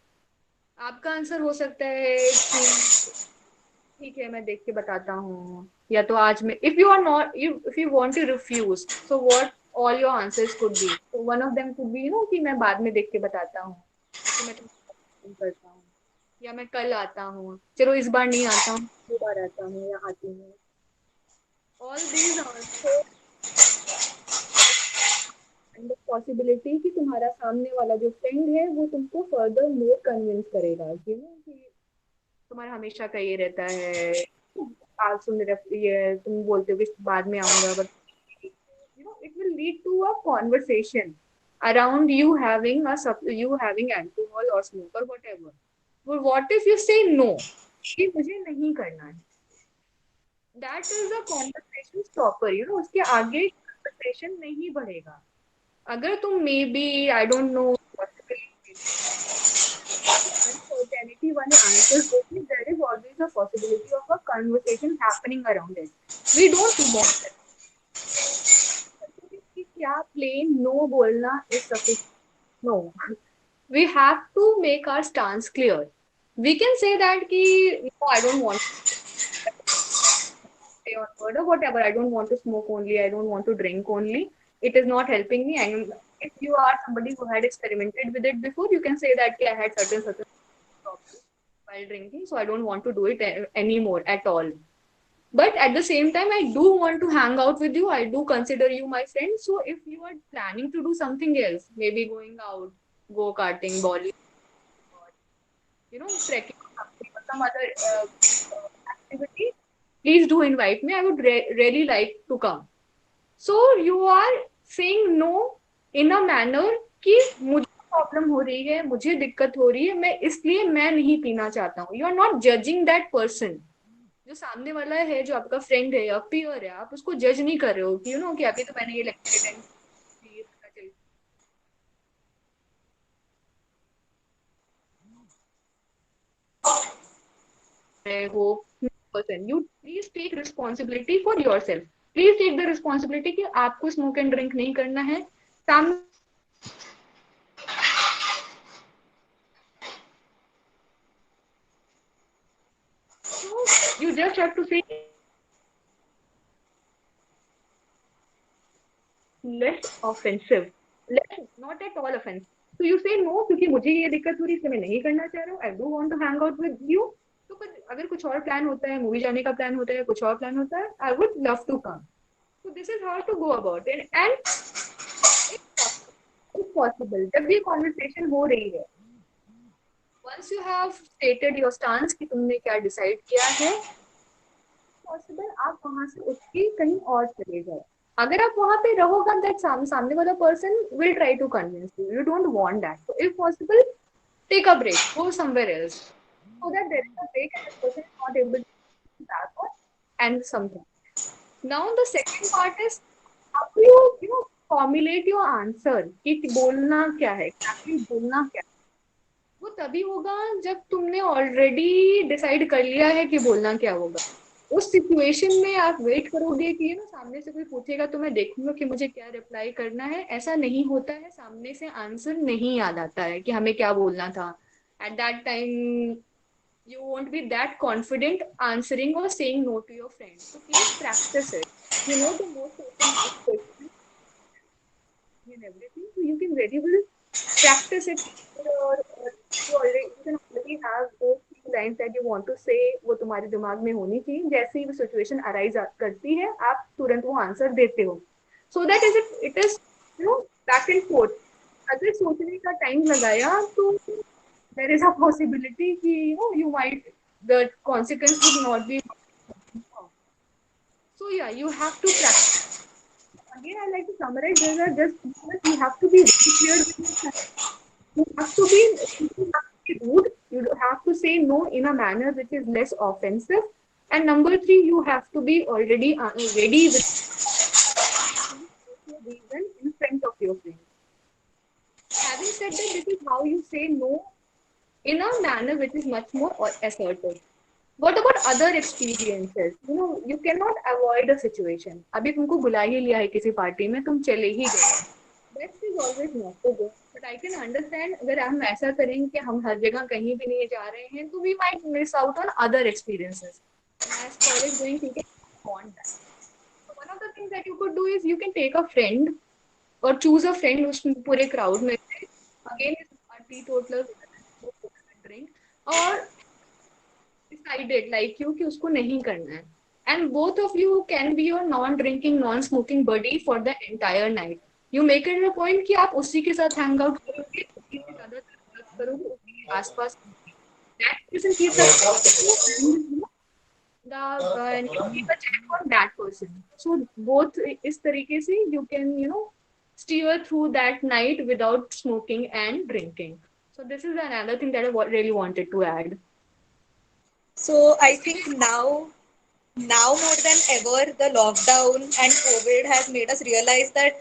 आपका आंसर हो सकता है कि ठीक है मैं देख के बताता हूँ, या तो आज मैं if you are not you if you want to refuse, so what all your answers could be, so one of them could be कि मैं बाद में देख के बताता हूँ, कि मैं तुम्हें करता हूँ, या मैं कल आता हूँ, चलो इस बार नहीं आता हूँ, दो बार आता हूँ या आती हूँ. All these answers and the possibility कि तुम्हारा सामने वाला जो फ्रेंड है वो तुमको फर्दर मोर कन्विंस करेगा कि तुम्हारा हमेशा का ये रहता है, आज ये तुम बोलते हो कि बाद में आऊंगा, but it will lead to a conversation around you having alcohol or smoke or whatever. But what if you say no, कि मुझे नहीं करना है? That is a conversation stopper. उसके आगे conversation नहीं बढ़ेगा. अगर तुम maybe I don't know possibly uncertainty वाले answers दोगे, there is always a possibility of a conversation happening around it. We don't want that. कि क्या plain no बोलना is sufficient? No. We have to make our stance clear. We can say that कि no, I don't want to stay on board or whatever. I don't want to smoke only. I don't want to drink only. It is not helping me. And if you are somebody who had experimented with it before, you can say that I had certain problems while drinking, so I don't want to do it anymore at all. But at the same time, I do want to hang out with you. I do consider you my friend. So if you are planning to do something else, maybe going out, go karting, bowling, trekking or something, or some other activity, please do invite me. I would really like to come. So you are saying no in a manner कि मुझे problem हो रही है, मुझे दिक्कत हो रही है, मैं इसलिए मैं नहीं पीना चाहता हूँ. You are not judging that person. जो सामने वाला है, जो आपका फ्रेंड है या पीयर है, आप उसको जज नहीं कर रहे हो कि कि अभी तो मैंने ये लेक्चर अटेंड हो. person. You please take responsibility for yourself. Please take the responsibility कि आपको smoke and drink नहीं करना है. सामने वाला person को भी आप बोल सकते हो कि no, so you just have to say less offensive, less not at all offensive. So you say no क्योंकि मुझे ये दिक्कत हो रही है इसलिए मैं नहीं करना चाह रहा हूँ. I do want to hang out with you. तो अगर कुछ और प्लान होता है, मूवी जाने का प्लान होता है, कुछ और प्लान होता है, I would love to come. So this is how to go about it. And if possible, जब ये conversation हो रही है, once you have stated your stance कि तुमने क्या decide किया है, possible आप वहां से उठ के कहीं और चले जाओ. अगर आप वहां पे रहोगा, that सामने वाला person will try to convince you. You don't want that. So if possible, take a break, go somewhere else, so that there is a break and the person is not able to come back on and something. Now the second part is how do you formulate your answer कि बोलना क्या है, exactly बोलना क्या है. वो तभी होगा जब तुमने ऑलरेडी डिसाइड कर लिया है कि बोलना क्या होगा. उस सिचुएशन में आप वेट करोगे कि सामने से कोई पूछेगा तो मैं देखूंगा कि मुझे क्या रिप्लाई करना है. ऐसा नहीं होता है. सामने से आंसर नहीं याद आता है कि हमें क्या बोलना था. At that time you won't be that confident answering or saying no to your friend. So please practice it. You know the most open mic questions and everything. So you can very well practice it, or you can already have those few lines that you want to say. वो तुम्हारे दिमाग में होनी चाहिए. जैसे ही वो situation arise करती है, आप तुरंत वो answer देते हो. So that it is back and forth. अगर सोचने का टाइम लगाया तो there is a possibility कि you might the consequence would not be. So yeah, you have to practice. Again, I like to summarize. These are just you have to be very clear with yourself. You have to be rude. You have to say no in a manner which is less offensive. And number three, you have to be already ready with your reason in front of your friends. Having said that, this is how you say no in a manner which is much more assertive. What about other experiences? You cannot avoid a situation. अभी तुमको बुला ही लिया है किसी party में, तुम चले ही गए. Best is always not to go. But I can understand अगर हम ऐसा करेंगे कि हम हर जगह कहीं भी नहीं जा रहे हैं, तो we might miss out on other experiences. And as college going people want that. So one of the things that you could do is you can take a friend or choose a friend उस पूरे crowd में से. Again, it's a teetotaler drink or decided like you कि उसको नहीं करना है. And both of you can be your non-drinking, non-smoking buddy for the entire night. You make it a point कि आप उसी के साथ hang out करोगे, उसी से ज़्यादा बात करोगे, उसी के आसपास. That person keeps and you keep a check on that person. So both इस तरीके से you can steer through that night without smoking and drinking. So this is another thing that I really wanted to add. So I think now more than ever, the lockdown and COVID has made us realize that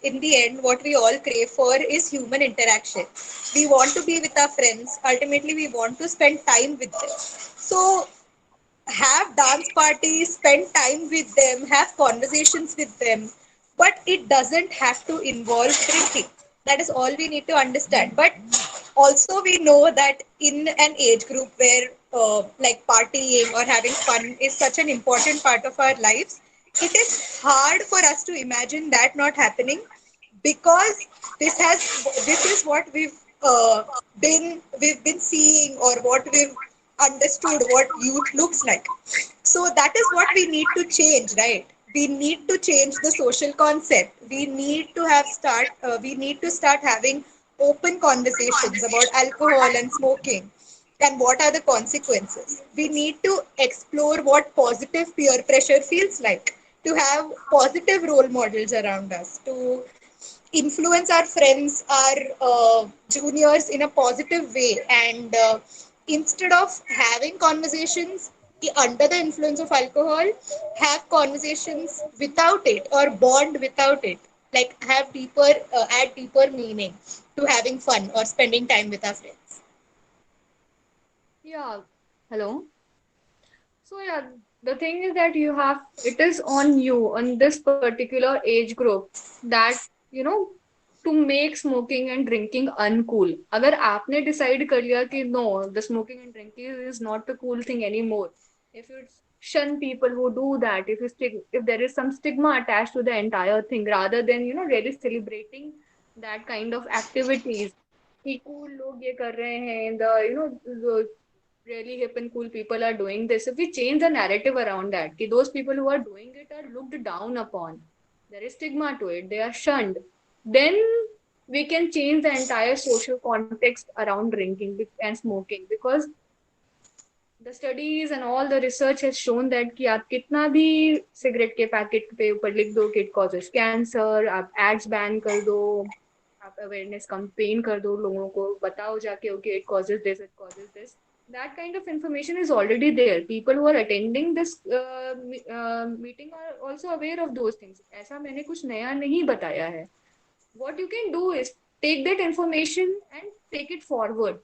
in the end, what we all crave for is human interaction. We want to be with our friends. Ultimately, we want to spend time with them. So have dance parties, spend time with them, have conversations with them, but it doesn't have to involve drinking. That is all we need to understand. But also, we know that in an age group where like partying or having fun is such an important part of our lives, it is hard for us to imagine that not happening because this is what we've been seeing or what we've understood what youth looks like. So that is what we need to change, right? We need to change the social concept. We need to start having open conversations about alcohol and smoking and what are the consequences. We need to explore what positive peer pressure feels like, to have positive role models around us, to influence our friends, our juniors in a positive way. And instead of having conversations under the influence of alcohol, have conversations without it or bond without it. Like add deeper meaning to having fun or spending time with our friends. Yeah. Hello. So yeah, the thing is that it is on you on this particular age group that you know to make smoking and drinking uncool. अगर आपने decide कर लिया कि no, the smoking and drinking is not the cool thing anymore. If you shun people who do that, if there is some stigma attached to the entire thing, rather than really celebrating that kind of activities, कि cool लोग ये कर रहे हैं, the really hip and cool people are doing this. If we change the narrative around that, ki those people who are doing it are looked down upon, there is stigma to it, they are shunned, then we can change the entire social context around drinking and smoking. Because the studies and all the research has shown that कि आप कितना भी cigarette के packet पे ऊपर लिख दो कि it causes cancer, आप ads ban कर दो, आप awareness campaign कर दो, लोगों को बताओ जाके okay it causes this, it causes this, that kind of information is already there. People who are attending this meeting are also aware of those things. ऐसा मैंने कुछ नया नहीं बताया है. What you can do is take that information and take it forward.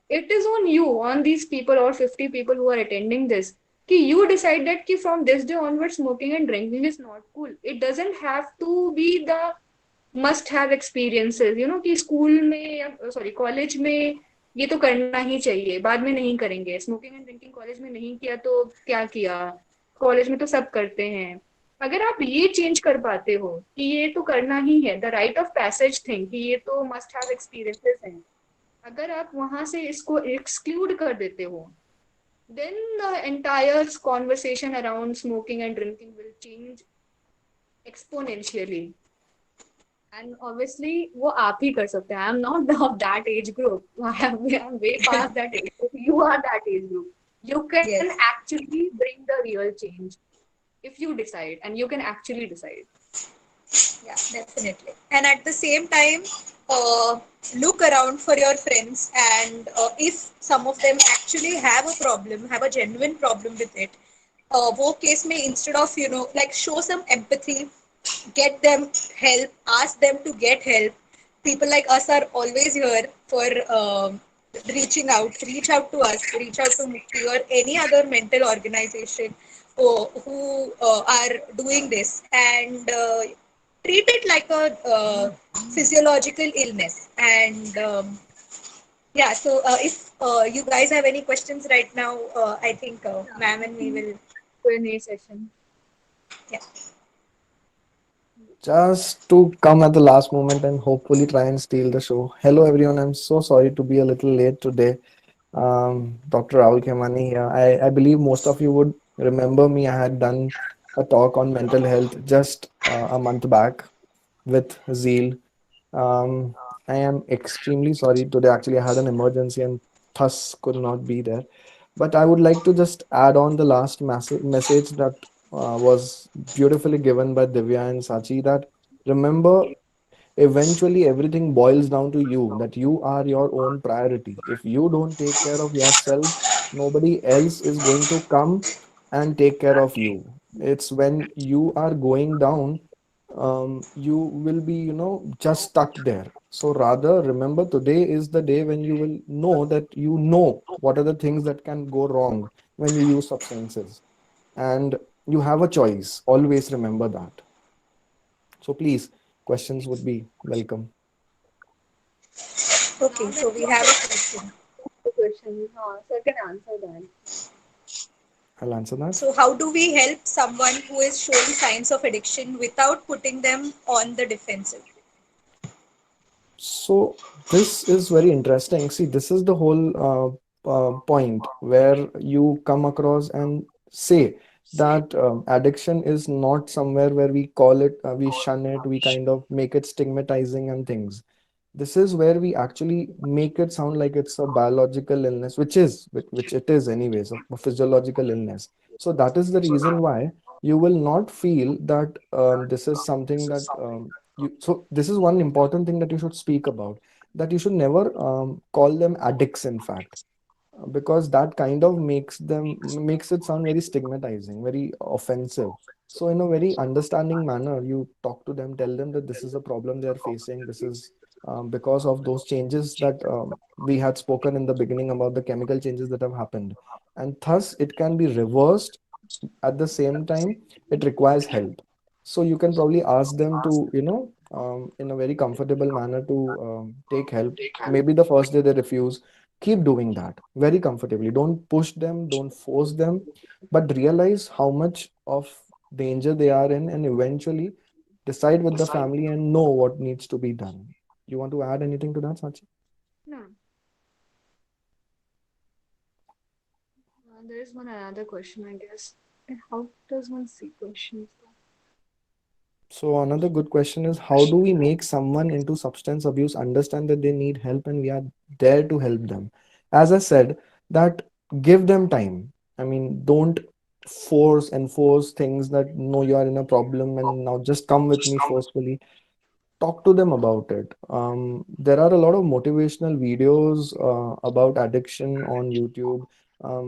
It is on you, on these people or 50 people who are attending this, कि you decide that कि from this day onwards smoking and drinking is not cool. It doesn't have to be the must have experiences, कि school में या sorry college में ये तो करना ही चाहिए, बाद में नहीं करेंगे. स्मोकिंग एंड ड्रिंकिंग कॉलेज में नहीं किया तो क्या किया, कॉलेज में तो सब करते हैं. अगर आप ये चेंज कर पाते हो कि ये तो करना ही है, the right of passage thing, कि ये तो मस्ट हैव एक्सपीरियंसेस हैं, अगर आप वहां से इसको एक्सक्लूड कर देते हो, then the entire conversation around smoking and drinking will change exponentially. And obviously वो आप ही कर सकते हैं. I am not of that age group. I am way past that age group. You are that age group. You can Yes. actually bring the real change if you decide, and you can actually decide. Yeah, definitely. And at the same time, look around for your friends, and if some of them actually have a problem, have a genuine problem with it, वो case में instead of like show some empathy, get them help, ask them to get help. People like us are always here for reaching out. Reach out to us, reach out to Mukti or any other mental organization who are doing this, and treat it like a physiological illness. And yeah, so if you guys have any questions right now, I think ma'am and me will. Q&A session. Yeah. Just to come at the last moment and hopefully try and steal the show. Hello, everyone. I'm so sorry to be a little late today. Dr. Rahul Khemani here. I believe most of you would remember me. I had done a talk on mental health just a month back with Zeal. I am extremely sorry today. Actually, I had an emergency and thus could not be there. But I would like to just add on the last message that was beautifully given by Divya and Sachi, that remember, eventually everything boils down to you, that you are your own priority. If you don't take care of yourself, nobody else is going to come and take care of you. It's when you are going down, you will be, just stuck there. So rather, remember, today is the day when you will know that you know what are the things that can go wrong when you use substances, and you have a choice. Always remember that. So please, questions would be welcome. Okay, so we have a question. The question, so I can answer that. I'll answer that. So how do we help someone who is showing signs of addiction without putting them on the defensive? So this is very interesting. See, this is the whole point where you come across and say that addiction is not somewhere where we call it, we shun it, we kind of make it stigmatizing and things. This is where we actually make it sound like it's a biological illness, which it is anyways, a physiological illness. So that is the reason why you will not feel that this is something that so this is one important thing that you should speak about, that you should never call them addicts, in fact, because that kind of makes it sound very stigmatizing, very offensive. So in a very understanding manner, you talk to them, tell them that this is a problem they are facing, this is because of those changes that we had spoken in the beginning about the chemical changes that have happened. And thus, it can be reversed. At the same time, it requires help. So you can probably ask them to, in a very comfortable manner to take help. Maybe the first day they refuse, keep doing that very comfortably. Don't push them, don't force them, but realize how much of danger they are in, and eventually decide with the family and know what needs to be done. You want to add anything to that, Sachi? No. There is one another question, I guess. How does one see questions? So another good question is, how do we make someone into substance abuse understand that they need help and we are there to help them? As I said, that give them time. I mean, don't enforce things that no, you are in a problem and now just come with me forcefully. Talk to them about it. There are a lot of motivational videos about addiction on YouTube,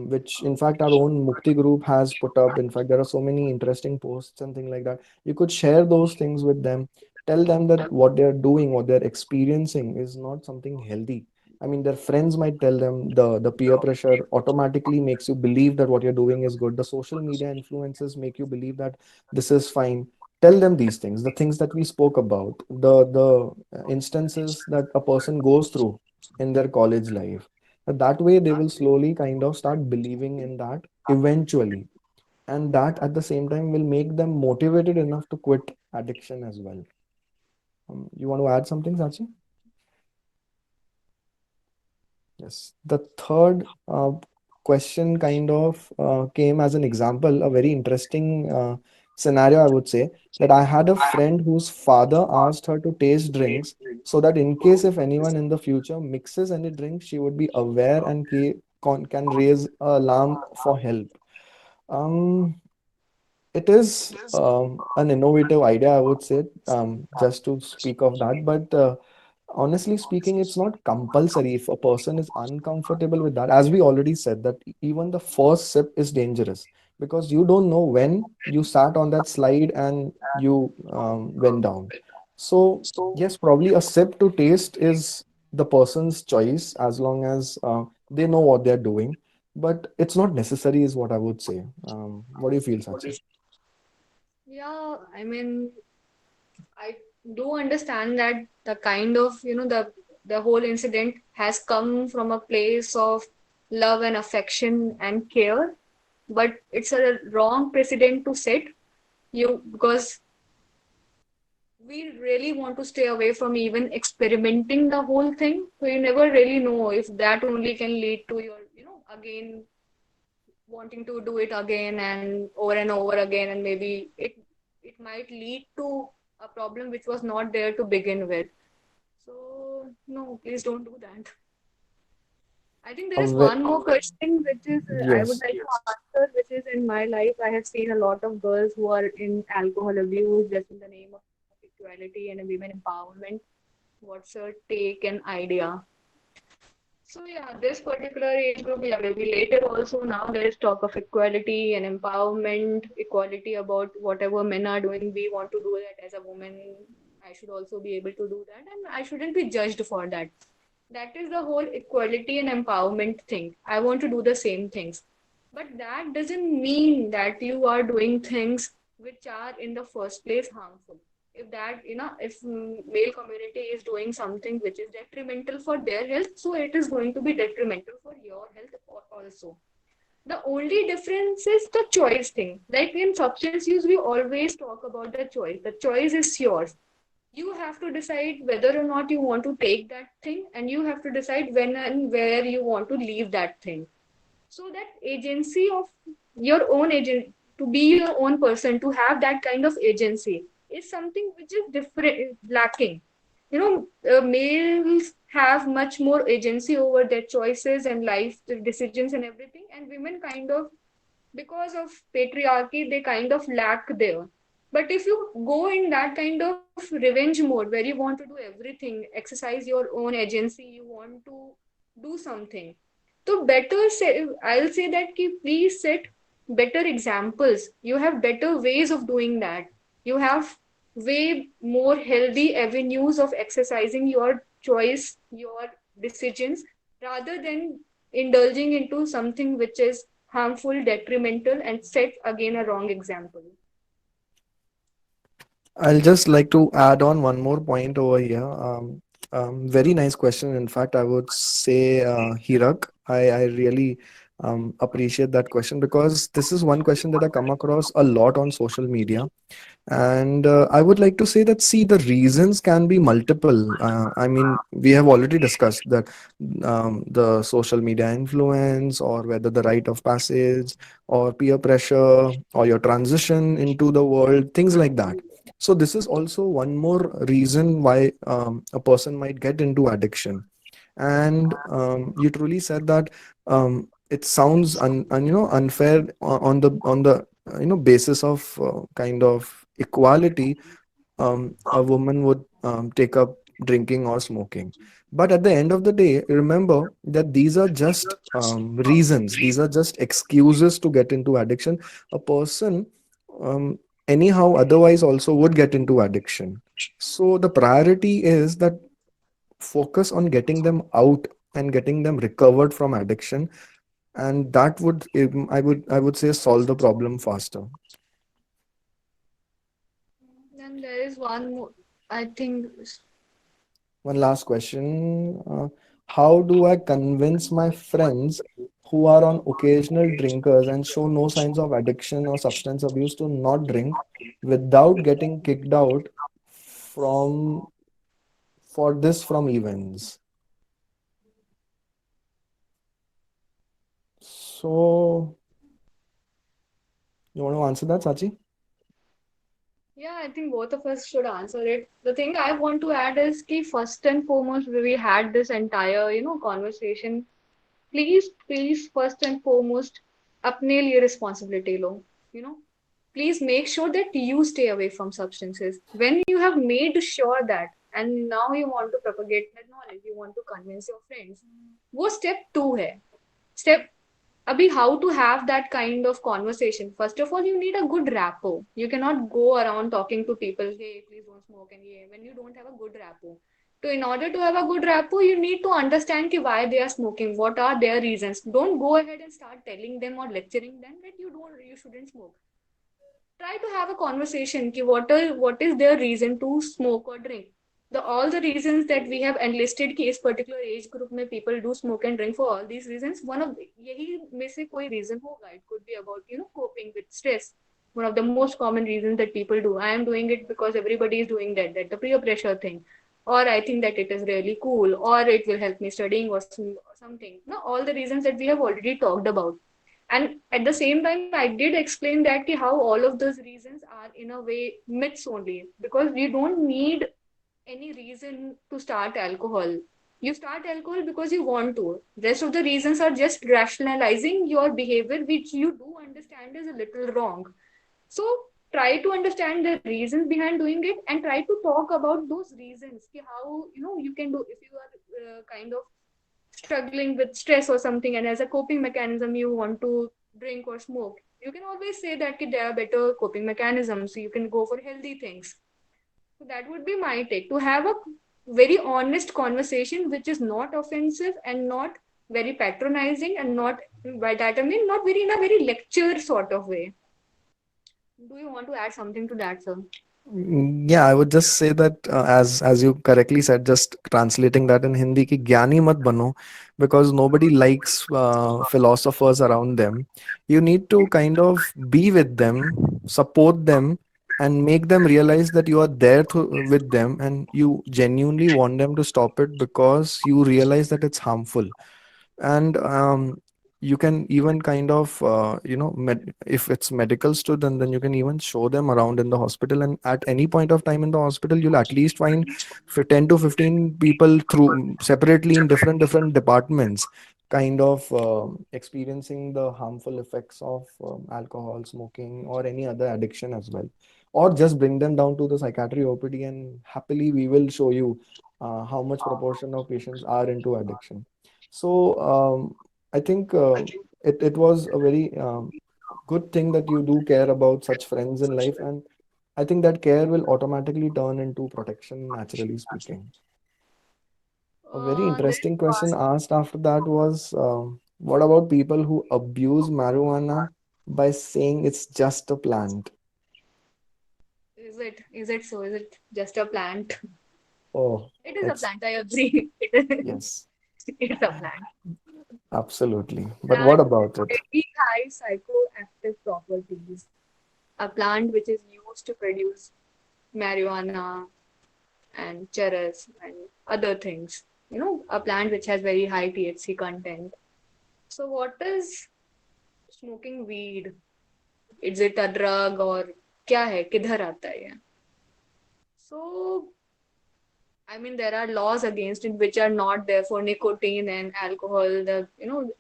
which in fact our own Mukti group has put up. In fact, there are so many interesting posts and things like that. You could share those things with them. Tell them that what they're doing, what they're experiencing is not something healthy. I mean, their friends might tell them, the peer pressure automatically makes you believe that what you're doing is good. The social media influences make you believe that this is fine. Tell them these things, the things that we spoke about, the instances that a person goes through in their college life. That way they will slowly kind of start believing in that eventually, and that at the same time will make them motivated enough to quit addiction as well. You want to add something, Sachi? Yes. The third question kind of came as an example, a very interesting scenario, I would say, that I had a friend whose father asked her to taste drinks so that in case if anyone in the future mixes any drink, she would be aware and can raise a alarm for help. Um, it is an innovative idea, I would say, just to speak of that. But honestly speaking, it's not compulsory. If a person is uncomfortable with that, as we already said, that even the first sip is dangerous because you don't know when you sat on that slide and you went down. So, yes, probably a sip to taste is the person's choice as long as they know what they're doing. But it's not necessary, is what I would say. What do you feel, Sachi? Yeah, I mean, I do understand that the kind of, the whole incident has come from a place of love and affection and care, but it's a wrong precedent to set. Because we really want to stay away from even experimenting the whole thing. So you never really know if that only can lead to your, again wanting to do it again and over again, and maybe it might lead to a problem which was not there to begin with. So no, please don't do that. I think there is Ve- one more question which is I would yes. like to answer, which is in my life. I have seen a lot of girls who are in alcohol abuse just in the name of equality and women empowerment. What's your take and idea? So yeah, this particular age group, yeah, maybe later also now there is talk of equality and empowerment, equality about whatever men are doing, we want to do that as a woman. I should also be able to do that, and I shouldn't be judged for that. That is the whole equality and empowerment thing. I want to do the same things. But that doesn't mean that you are doing things which are in the first place harmful. If that, if male community is doing something which is detrimental for their health, so it is going to be detrimental for your health also. The only difference is the choice thing. Like in substance use, we always talk about the choice. The choice is yours. You have to decide whether or not you want to take that thing, and you have to decide when and where you want to leave that thing. So that agency of your own agent, to be your own person, to have that kind of agency is something which is different, lacking. Males have much more agency over their choices and life decisions and everything, and women kind of, because of patriarchy, they kind of lack there. But if you go in that kind of revenge mode where you want to do everything, exercise your own agency, you want to do something, so better say, I'll say that please set better examples. You have better ways of doing that. You have way more healthy avenues of exercising your choice, your decisions, rather than indulging into something which is harmful, detrimental, and set again a wrong example. I'll just like to add on one more point over here. Very nice question. In fact, I would say, Hirak, I really appreciate that question because this is one question that I come across a lot on social media. And I would like to say that, see, the reasons can be multiple. I mean, we have already discussed that the social media influence, or whether the rite of passage, or peer pressure, or your transition into the world, things like that. So, this is also one more reason why a person might get into addiction. And you truly said that it sounds unfair on the basis of kind of equality. A woman would take up drinking or smoking, but at the end of the day, remember that these are just reasons, these are just excuses to get into addiction. A person um, anyhow otherwise also would get into addiction. So the priority is that focus on getting them out and getting them recovered from addiction, and that would I would say solve the problem faster. Then there is one more, I think. One last question. How do I convince my friends who are on occasional drinkers and show no signs of addiction or substance abuse to not drink without getting kicked out from for this from events? So you want to answer that, Sachi? Yeah, I think both of us should answer it. The thing I want to add is कि first and foremost, we had this entire, conversation. Please, first and foremost, अपने लिए responsibility low. You know, please make sure that you stay away from substances. When you have made sure that, and now you want to propagate that knowledge, you want to convince your friends, वो step two है. Step Abhi, how to have that kind of conversation? First of all, you need a good rapport. You cannot go around talking to people, hey, please don't smoke, and yeah, when you don't have a good rapport. So, in order to have a good rapport, you need to understand ki why they are smoking, what are their reasons. Don't go ahead and start telling them or lecturing them that you shouldn't smoke. Try to have a conversation ki what is their reason to smoke or drink. All the reasons that we have enlisted कि इस particular age group में people do smoke and drink for all these reasons, one of यही में से कोई reason होगा. It could be about coping with stress. One of the most common reasons that people do, I am doing it because everybody is doing that the peer pressure thing, or I think that it is really cool, or it will help me studying, or something. No, all the reasons that we have already talked about. And at the same time, I did explain that ki how all of those reasons are in a way myths only, because you don't need any reason to start alcohol. You start alcohol because you want to. Rest of the reasons are just rationalizing your behavior, which you do understand is a little wrong. So try to understand the reasons behind doing it, and try to talk about those reasons. Ki how you can do if you are kind of struggling with stress or something, and as a coping mechanism you want to drink or smoke. You can always say that ki there are better coping mechanisms, so you can go for healthy things. So that would be my take, to have a very honest conversation which is not offensive and not very patronizing, and not, by that I mean not very in a very lecture sort of way. Do you want to add something to that, sir? Yeah, I would just say that as you correctly said, just translating that in Hindi, ki gyani mat bano, because nobody likes philosophers around them. You need to kind of be with them, support them, and make them realize that you are there with them, and you genuinely want them to stop it because you realize that it's harmful. And you can even kind of if it's medical student, then you can even show them around in the hospital, and at any point of time in the hospital you'll at least find 10 to 15 people through separately in different departments, kind of experiencing the harmful effects of alcohol, smoking, or any other addiction as well. Or just bring them down to the psychiatry OPD, and happily we will show you how much proportion of patients are into addiction. So I think it was a very good thing that you do care about such friends in life, and I think that care will automatically turn into protection, naturally speaking. A very There is interesting question asked after that was, what about people who abuse marijuana by saying it's just a plant? Is it? Is it so? Is it just a plant? Oh, It is a it's plant. I agree. It is. yes, It's a plant. absolutely. But what Plant about it? very high psychoactive properties. A plant which is used to produce marijuana and charas and other things. A plant which has very high THC content. So, what is smoking weed? Is it a drug or क्या है किधर आता है ये? So I mean, there are laws against it which are not there for nicotine and alcohol. The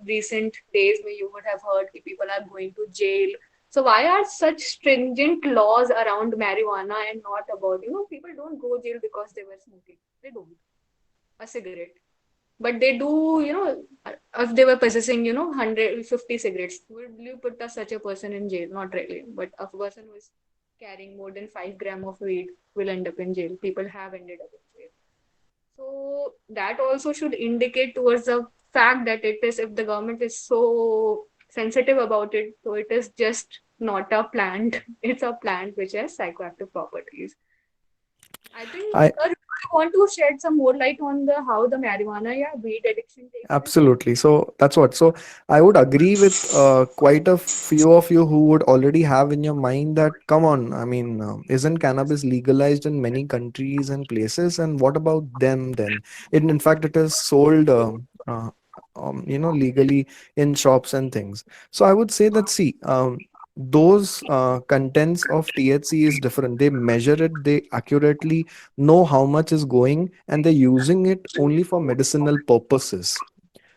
recent days where you would have heard that people are going to jail. So why are such stringent laws around marijuana and not about people don't go jail because they were smoking. They don't a cigarette, but they do. If they were possessing 150 cigarettes, would you put such a person in jail? Not really. But a person who is carrying more than 5 grams of weed will end up in jail. People have ended up in jail. So that also should indicate towards the fact that it is, if the government is so sensitive about it, so it is just not a plant. It's a plant which has psychoactive properties. I think I you want to shed some more light on the how the marijuana, yeah, weed addiction takes place. Absolutely. So that's what. So I would agree with quite a few of you who would already have in your mind that, come on, I mean, isn't cannabis legalized in many countries and places? And what about them then? In fact, it is sold, legally in shops and things. So I would say that, see, those contents of THC is different. They measure it, they accurately know how much is going, and they're using it only for medicinal purposes.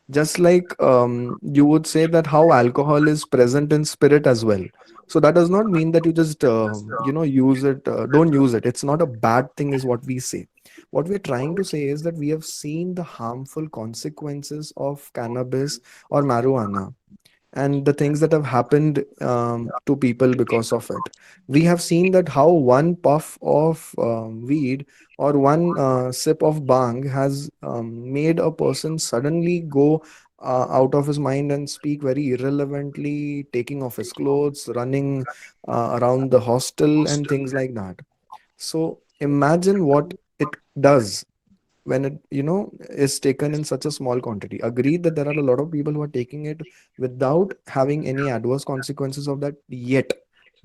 Just like you would say that how alcohol is present in spirit as well. So that does not mean that you just use it, don't use it. It's not a bad thing is what we say. What we're trying to say is that we have seen the harmful consequences of cannabis or marijuana, and the things that have happened to people because of it. We have seen that how one puff of weed or one sip of bang has made a person suddenly go out of his mind and speak very irrelevantly, taking off his clothes, running around the hostel, and things like that. So imagine what it does when it is taken in such a small quantity. Agreed that there are a lot of people who are taking it without having any adverse consequences of that yet,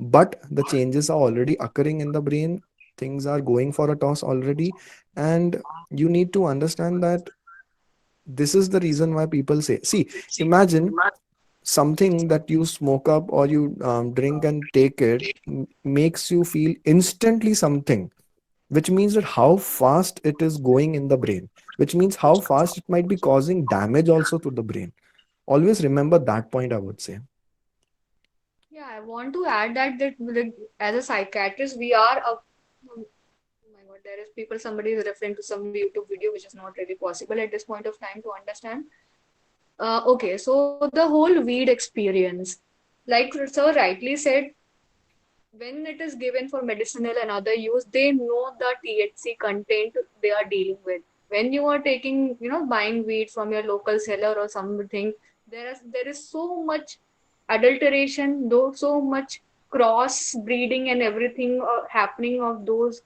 but the changes are already occurring in the brain. Things are going for a toss already, and you need to understand that this is the reason why people say, see, imagine something that you smoke up or you drink and take it makes you feel instantly something, which means that how fast it is going in the brain, which means how fast it might be causing damage also to the brain. Always remember that point, I would say. Yeah, I want to add that like, as a psychiatrist, we are a. Oh my God, there is people. Somebody is referring to some YouTube video, which is not really possible at this point of time to understand. Okay, so the whole weed experience, like sir rightly said, when it is given for medicinal and other use, they know the THC content they are dealing with. When you are taking, buying weed from your local seller or something, there is so much adulteration, though so much cross breeding and everything happening of those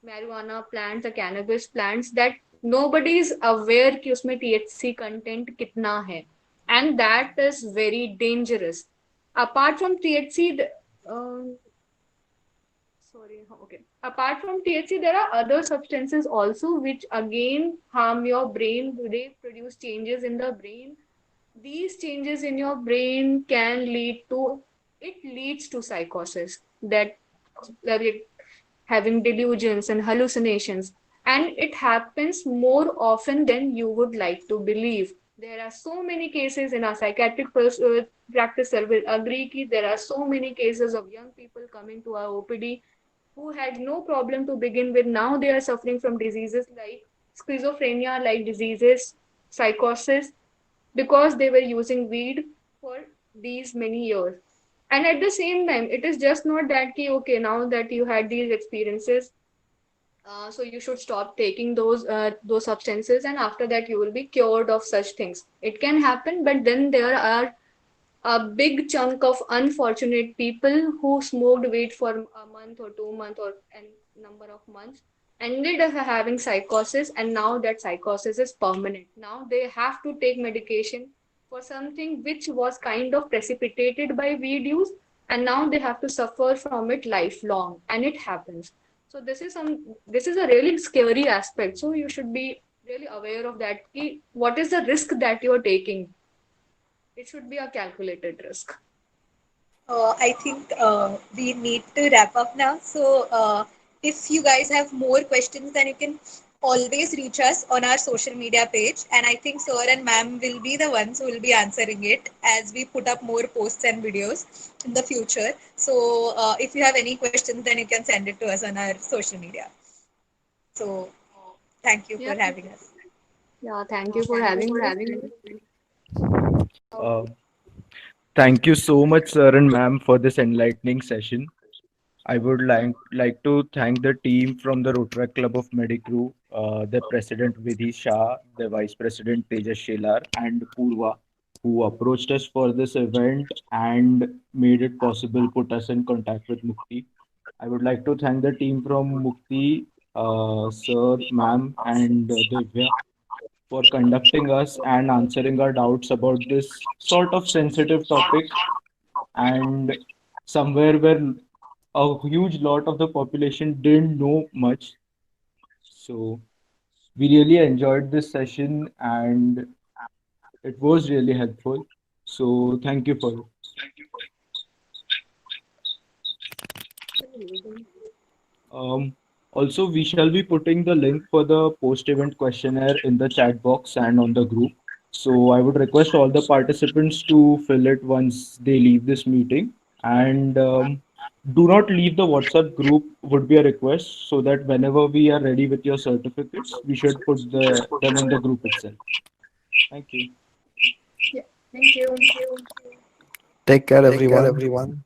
marijuana plants or cannabis plants that nobody is aware कि उसमें THC content कितना है, and that is very dangerous. Apart from THC, sorry, okay. Apart from THC, there are other substances also which again harm your brain. They produce changes in the brain. These changes in your brain can leads to psychosis, that like having delusions and hallucinations, and it happens more often than you would like to believe. There are so many cases in our psychiatric practice. I will agree that there are so many cases of young people coming to our OPD who had no problem to begin with. Now they are suffering from diseases like schizophrenia, like diseases, psychosis, because they were using weed for these many years. And at the same time, it is just not that ki, okay, now that you had these experiences, so you should stop taking those substances, and after that you will be cured of such things. It can happen, but then there are a big chunk of unfortunate people who smoked weed for a month or 2 months or a number of months, ended up having psychosis, and now that psychosis is permanent. Now they have to take medication for something which was kind of precipitated by weed use, and now they have to suffer from it lifelong, and it happens. So this is a really scary aspect. So you should be really aware of that. What is the risk that you're taking? It should be a calculated risk. I think we need to wrap up now. So, if you guys have more questions, then you can always reach us on our social media page. And I think Sir and Ma'am will be the ones who will be answering it as we put up more posts and videos in the future. So, if you have any questions, then you can send it to us on our social media. So, thank you Yeah, for having us. yeah. Thank you for having me. Uh, Thank you so much, sir and ma'am, for this enlightening session. I would like to thank the team from the Rotaract Club of Medicrew, the president Vidhi Shah, the vice president Tejas Shelar, and Purva, who approached us for this event and made it possible, put us in contact with Mukti. I would like to thank the team from Mukti, sir, ma'am, and Divya for conducting us and answering our doubts about this sort of sensitive topic, and somewhere where a huge lot of the population didn't know much. So we really enjoyed this session and it was really helpful. So thank you for it. Also, we shall be putting the link for the post-event questionnaire in the chat box and on the group. So I would request all the participants to fill it once they leave this meeting. And do not leave the WhatsApp group would be a request, so that whenever we are ready with your certificates, we should put them in the group itself. Thank you. Yeah. Thank you. Take care, everyone.